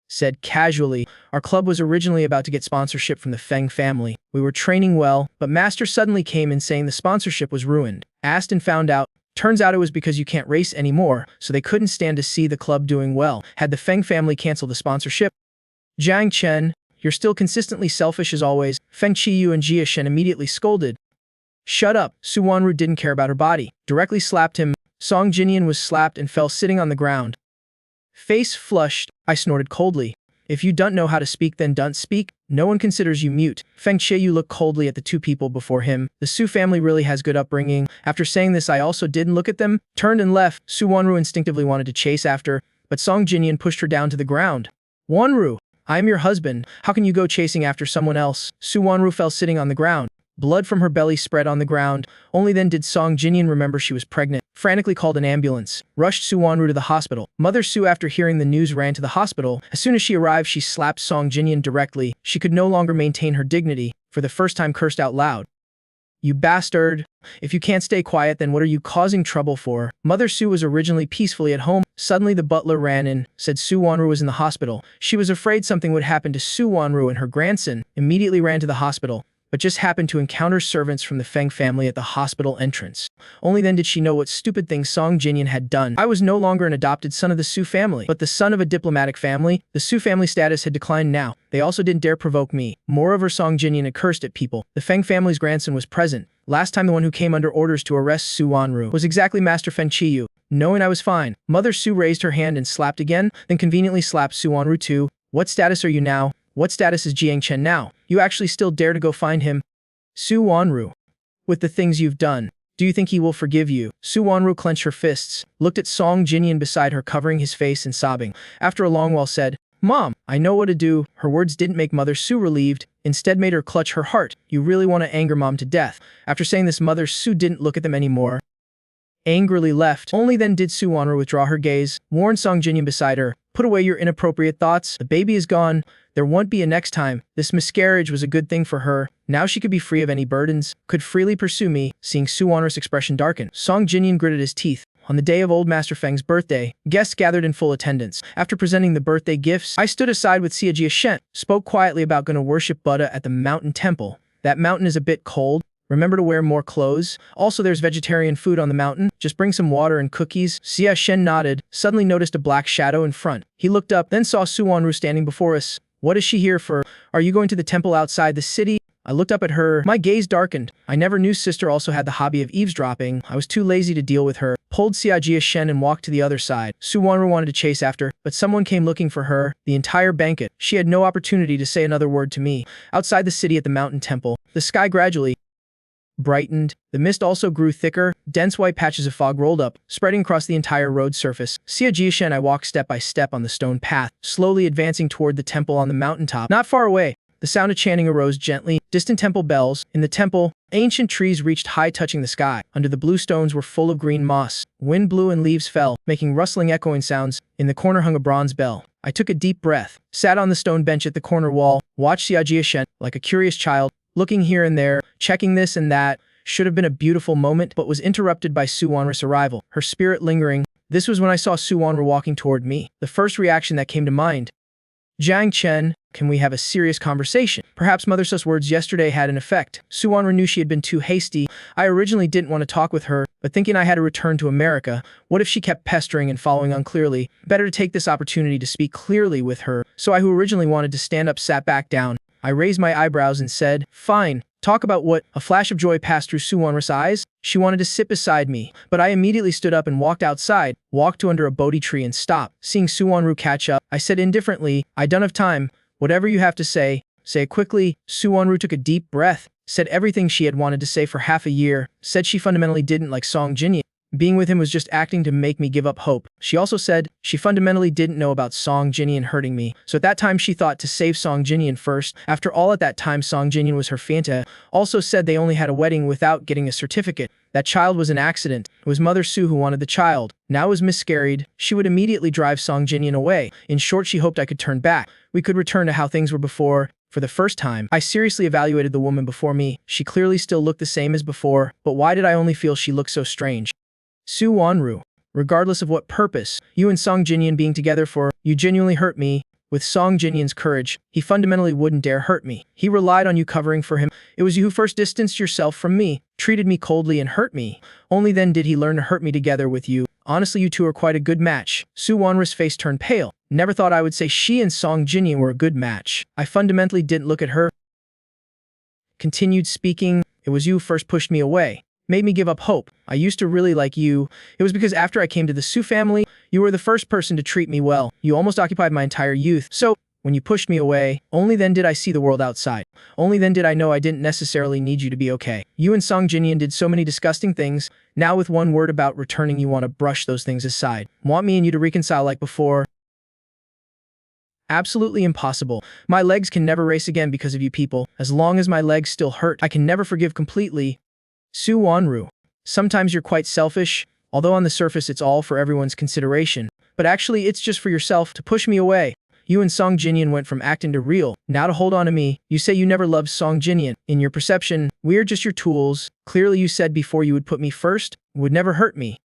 said casually, "Our club was originally about to get sponsorship from the Feng family. We were training well, but Master suddenly came in saying the sponsorship was ruined. Asked and found out. Turns out it was because you can't race anymore, so they couldn't stand to see the club doing well. Had the Feng family cancel the sponsorship." "Jiang Chen, you're still consistently selfish as always," Feng Qiyu and Jia Shen immediately scolded. "Shut up." Su Wanru didn't care about her body, directly slapped him. Song Jinyan was slapped and fell sitting on the ground. Face flushed, I snorted coldly. "If you don't know how to speak, then don't speak. No one considers you mute." Feng Qiyu looked coldly at the two people before him. The Su family really has good upbringing. After saying this, I also didn't look at them, turned and left. Su Wanru instinctively wanted to chase after, but Song Jinyan pushed her down to the ground. "Wanru, I am your husband. How can you go chasing after someone else?" Su Wanru fell sitting on the ground. Blood from her belly spread on the ground. Only then did Song Jinyan remember she was pregnant. Frantically called an ambulance. Rushed Su Wanru to the hospital. Mother Su, after hearing the news, ran to the hospital. As soon as she arrived, she slapped Song Jinyan directly. She could no longer maintain her dignity. For the first time, cursed out loud. "You bastard! If you can't stay quiet, then what are you causing trouble for?" Mother Su was originally peacefully at home. Suddenly the butler ran in, said Su Wanru was in the hospital. She was afraid something would happen to Su Wanru and her grandson. Immediately ran to the hospital, but just happened to encounter servants from the Feng family at the hospital entrance. Only then did she know what stupid thing Song Jinyan had done. I was no longer an adopted son of the Su family, but the son of a diplomatic family. The Su family status had declined now. They also didn't dare provoke me. Moreover, Song Jinyan had cursed at people. The Feng family's grandson was present. Last time the one who came under orders to arrest Su Wanru was exactly Master Feng Qiyu. Knowing I was fine, Mother Su raised her hand and slapped again, then conveniently slapped Su Wanru too. "What status are you now? What status is Jiang Chen now? You actually still dare to go find him? Su Wanru, with the things you've done, do you think he will forgive you?" Su Wanru clenched her fists, looked at Song Jinyan beside her, covering his face and sobbing. After a long while said, "Mom, I know what to do." Her words didn't make Mother Su relieved, instead made her clutch her heart. "You really want to anger Mom to death." After saying this, Mother Su didn't look at them anymore. Angrily left. Only then did Su Wanru withdraw her gaze, warned Song Jinyan beside her, "Put away your inappropriate thoughts. The baby is gone. There won't be a next time." This miscarriage was a good thing for her. Now she could be free of any burdens, could freely pursue me. Seeing Su Wanru's expression darken, Song Jinyan gritted his teeth. On the day of old Master Feng's birthday, guests gathered in full attendance. After presenting the birthday gifts, I stood aside with Jia Shen, spoke quietly about going to worship Buddha at the mountain temple. "That mountain is a bit cold. Remember to wear more clothes. Also, there's vegetarian food on the mountain. Just bring some water and cookies." Jia Shen nodded, suddenly noticed a black shadow in front. He looked up, then saw Su Wanru standing before us. "What is she here for? Are you going to the temple outside the city?" I looked up at her. My gaze darkened. I never knew sister also had the hobby of eavesdropping. I was too lazy to deal with her. Pulled Jia Shen and walked to the other side. Su Wanru wanted to chase after, but someone came looking for her. The entire banquet. She had no opportunity to say another word to me. Outside the city at the mountain temple, the sky gradually brightened. The mist also grew thicker. Dense white patches of fog rolled up, spreading across the entire road surface. Jia Shen, I walked step by step on the stone path, slowly advancing toward the temple on the mountaintop. Not far away, the sound of chanting arose gently. Distant temple bells. In the temple, ancient trees reached high, touching the sky. Under the blue stones were full of green moss. Wind blew and leaves fell, making rustling, echoing sounds. In the corner hung a bronze bell. I took a deep breath, sat on the stone bench at the corner wall, watched Jia Shen like a curious child, looking here and there, checking this and that. Should have been a beautiful moment, but was interrupted by Su Wanru's arrival, her spirit lingering. This was when I saw Su Wanru walking toward me. The first reaction that came to mind. "Jiang Chen, can we have a serious conversation?" Perhaps Mother Su's words yesterday had an effect. Su Wanru knew she had been too hasty. I originally didn't want to talk with her, but thinking I had to return to America, what if she kept pestering and following unclearly? Better to take this opportunity to speak clearly with her. So I, who originally wanted to stand up, sat back down. I raised my eyebrows and said, "Fine. Talk about what?" A flash of joy passed through Su Wanru's eyes. She wanted to sit beside me, but I immediately stood up and walked outside, walked to under a Bodhi tree and stopped. Seeing Su Wanru catch up, I said indifferently, "I don't have time. Whatever you have to say." Say it quickly. Su Wonru took a deep breath, said everything she had wanted to say for half a year, said she fundamentally didn't like Song Jinyan. Being with him was just acting to make me give up hope. She also said she fundamentally didn't know about Song Jinyan hurting me, so at that time she thought to save Song Jinyan first. After all, at that time Song Jinyan was her fiancé. Also said they only had a wedding without getting a certificate. That child was an accident. It was Mother Su who wanted the child. Now it was miscarried. She would immediately drive Song Jinyan away. In short, she hoped I could turn back. We could return to how things were before. For the first time, I seriously evaluated the woman before me. She clearly still looked the same as before, but why did I only feel she looked so strange? Su Wonru, regardless of what purpose, you and Song Jinyan being together for, you genuinely hurt me. With Song Jinyan's courage, he fundamentally wouldn't dare hurt me. He relied on you covering for him. It was you who first distanced yourself from me, treated me coldly and hurt me. Only then did he learn to hurt me together with you. Honestly, you two are quite a good match. Su Wonru's face turned pale. Never thought I would say she and Song Jinyan were a good match. I fundamentally didn't look at her. Continued speaking, it was you who first pushed me away. Made me give up hope. I used to really like you. It was because after I came to the Su family, you were the first person to treat me well. You almost occupied my entire youth. So, when you pushed me away, only then did I see the world outside. Only then did I know I didn't necessarily need you to be okay. You and Song Jinyan did so many disgusting things. Now with one word about returning, you want to brush those things aside. Want me and you to reconcile like before? Absolutely impossible. My legs can never race again because of you people. As long as my legs still hurt, I can never forgive completely. Su Wonru, sometimes you're quite selfish, although on the surface it's all for everyone's consideration, but actually it's just for yourself to push me away. You and Song Jinyan went from acting to real, now to hold on to me. You say you never loved Song Jinyan. In your perception, we're just your tools. Clearly you said before you would put me first, would never hurt me.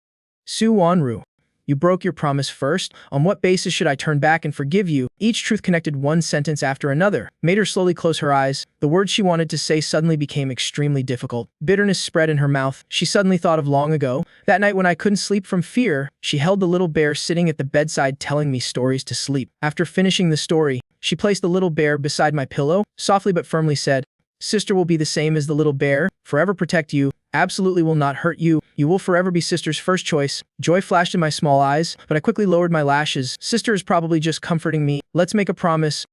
Su Wonru, you broke your promise first. On what basis should I turn back and forgive you? Each truth connected one sentence after another, made her slowly close her eyes. The words she wanted to say suddenly became extremely difficult. Bitterness spread in her mouth. She suddenly thought of long ago. That night when I couldn't sleep from fear, she held the little bear sitting at the bedside telling me stories to sleep. After finishing the story, she placed the little bear beside my pillow, softly but firmly said, "Sister will be the same as the little bear, forever protect you, absolutely will not hurt you. You will forever be Sister's first choice." Joy flashed in my small eyes, but I quickly lowered my lashes. Sister is probably just comforting me. Let's make a promise.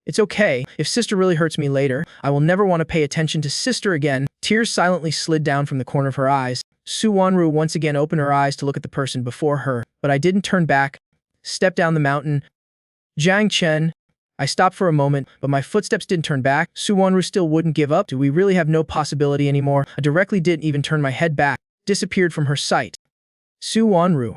It's okay. If Sister really hurts me later, I will never want to pay attention to Sister again. Tears silently slid down from the corner of her eyes. Su Wonru once again opened her eyes to look at the person before her, but I didn't turn back. Stepped down the mountain. Jiang Chen. I stopped for a moment, but my footsteps didn't turn back. Su Wonru still wouldn't give up. Do we really have no possibility anymore? I directly didn't even turn my head back. Disappeared from her sight. Su Wonru.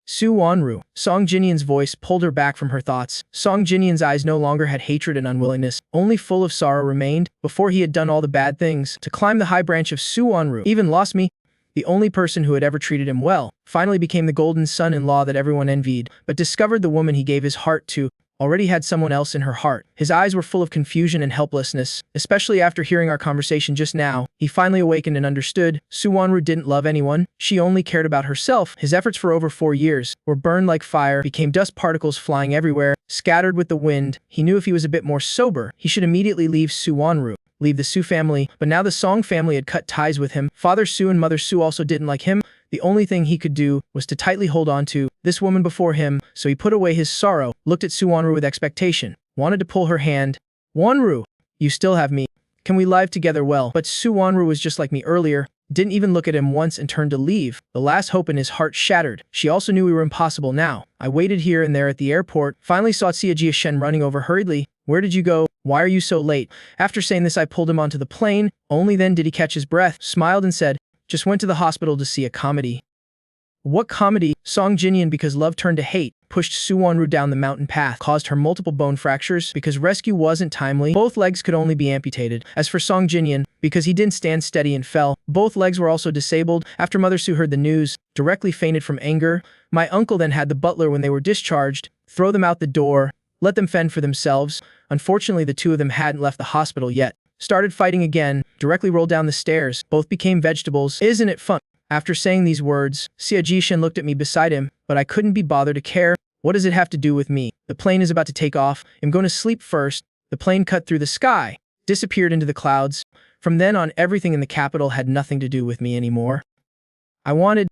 Su Wonru. Song Jinyan's voice pulled her back from her thoughts. Song Jinyan's eyes no longer had hatred and unwillingness, only full of sorrow remained. Before he had done all the bad things, to climb the high branch of Su Wonru, even lost me. The only person who had ever treated him well, finally became the golden son-in-law that everyone envied, but discovered the woman he gave his heart to already had someone else in her heart. His eyes were full of confusion and helplessness, especially after hearing our conversation just now. He finally awakened and understood. Su Wonru didn't love anyone. She only cared about herself. His efforts for over 4 years were burned like fire, became dust particles flying everywhere, scattered with the wind. He knew if he was a bit more sober, he should immediately leave Su Wonru, leave the Su family, but now the Song family had cut ties with him. Father Su and Mother Su also didn't like him. The only thing he could do was to tightly hold on to this woman before him, so he put away his sorrow, looked at Su Wonru with expectation, wanted to pull her hand. "Wonru, you still have me. Can we live together well?" But Su Wonru was just like me earlier, didn't even look at him once and turned to leave. The last hope in his heart shattered. She also knew we were impossible now. I waited here and there at the airport, finally saw Xia Shen running over hurriedly. "Where did you go? Why are you so late?" After saying this, I pulled him onto the plane. Only then did he catch his breath, smiled and said, "Just went to the hospital to see a comedy." What comedy? Song Jinyan, because love turned to hate, pushed Su Wonru down the mountain path, caused her multiple bone fractures because rescue wasn't timely. Both legs could only be amputated. As for Song Jinyan, because he didn't stand steady and fell, both legs were also disabled. After Mother Su heard the news, directly fainted from anger. My uncle then had the butler, when they were discharged, throw them out the door, let them fend for themselves. Unfortunately, the two of them hadn't left the hospital yet. Started fighting again, directly rolled down the stairs. Both became vegetables. Isn't it fun? After saying these words, Xia Shen looked at me beside him, but I couldn't be bothered to care. What does it have to do with me? The plane is about to take off. I'm going to sleep first. The plane cut through the sky, disappeared into the clouds. From then on, everything in the capital had nothing to do with me anymore. I wanted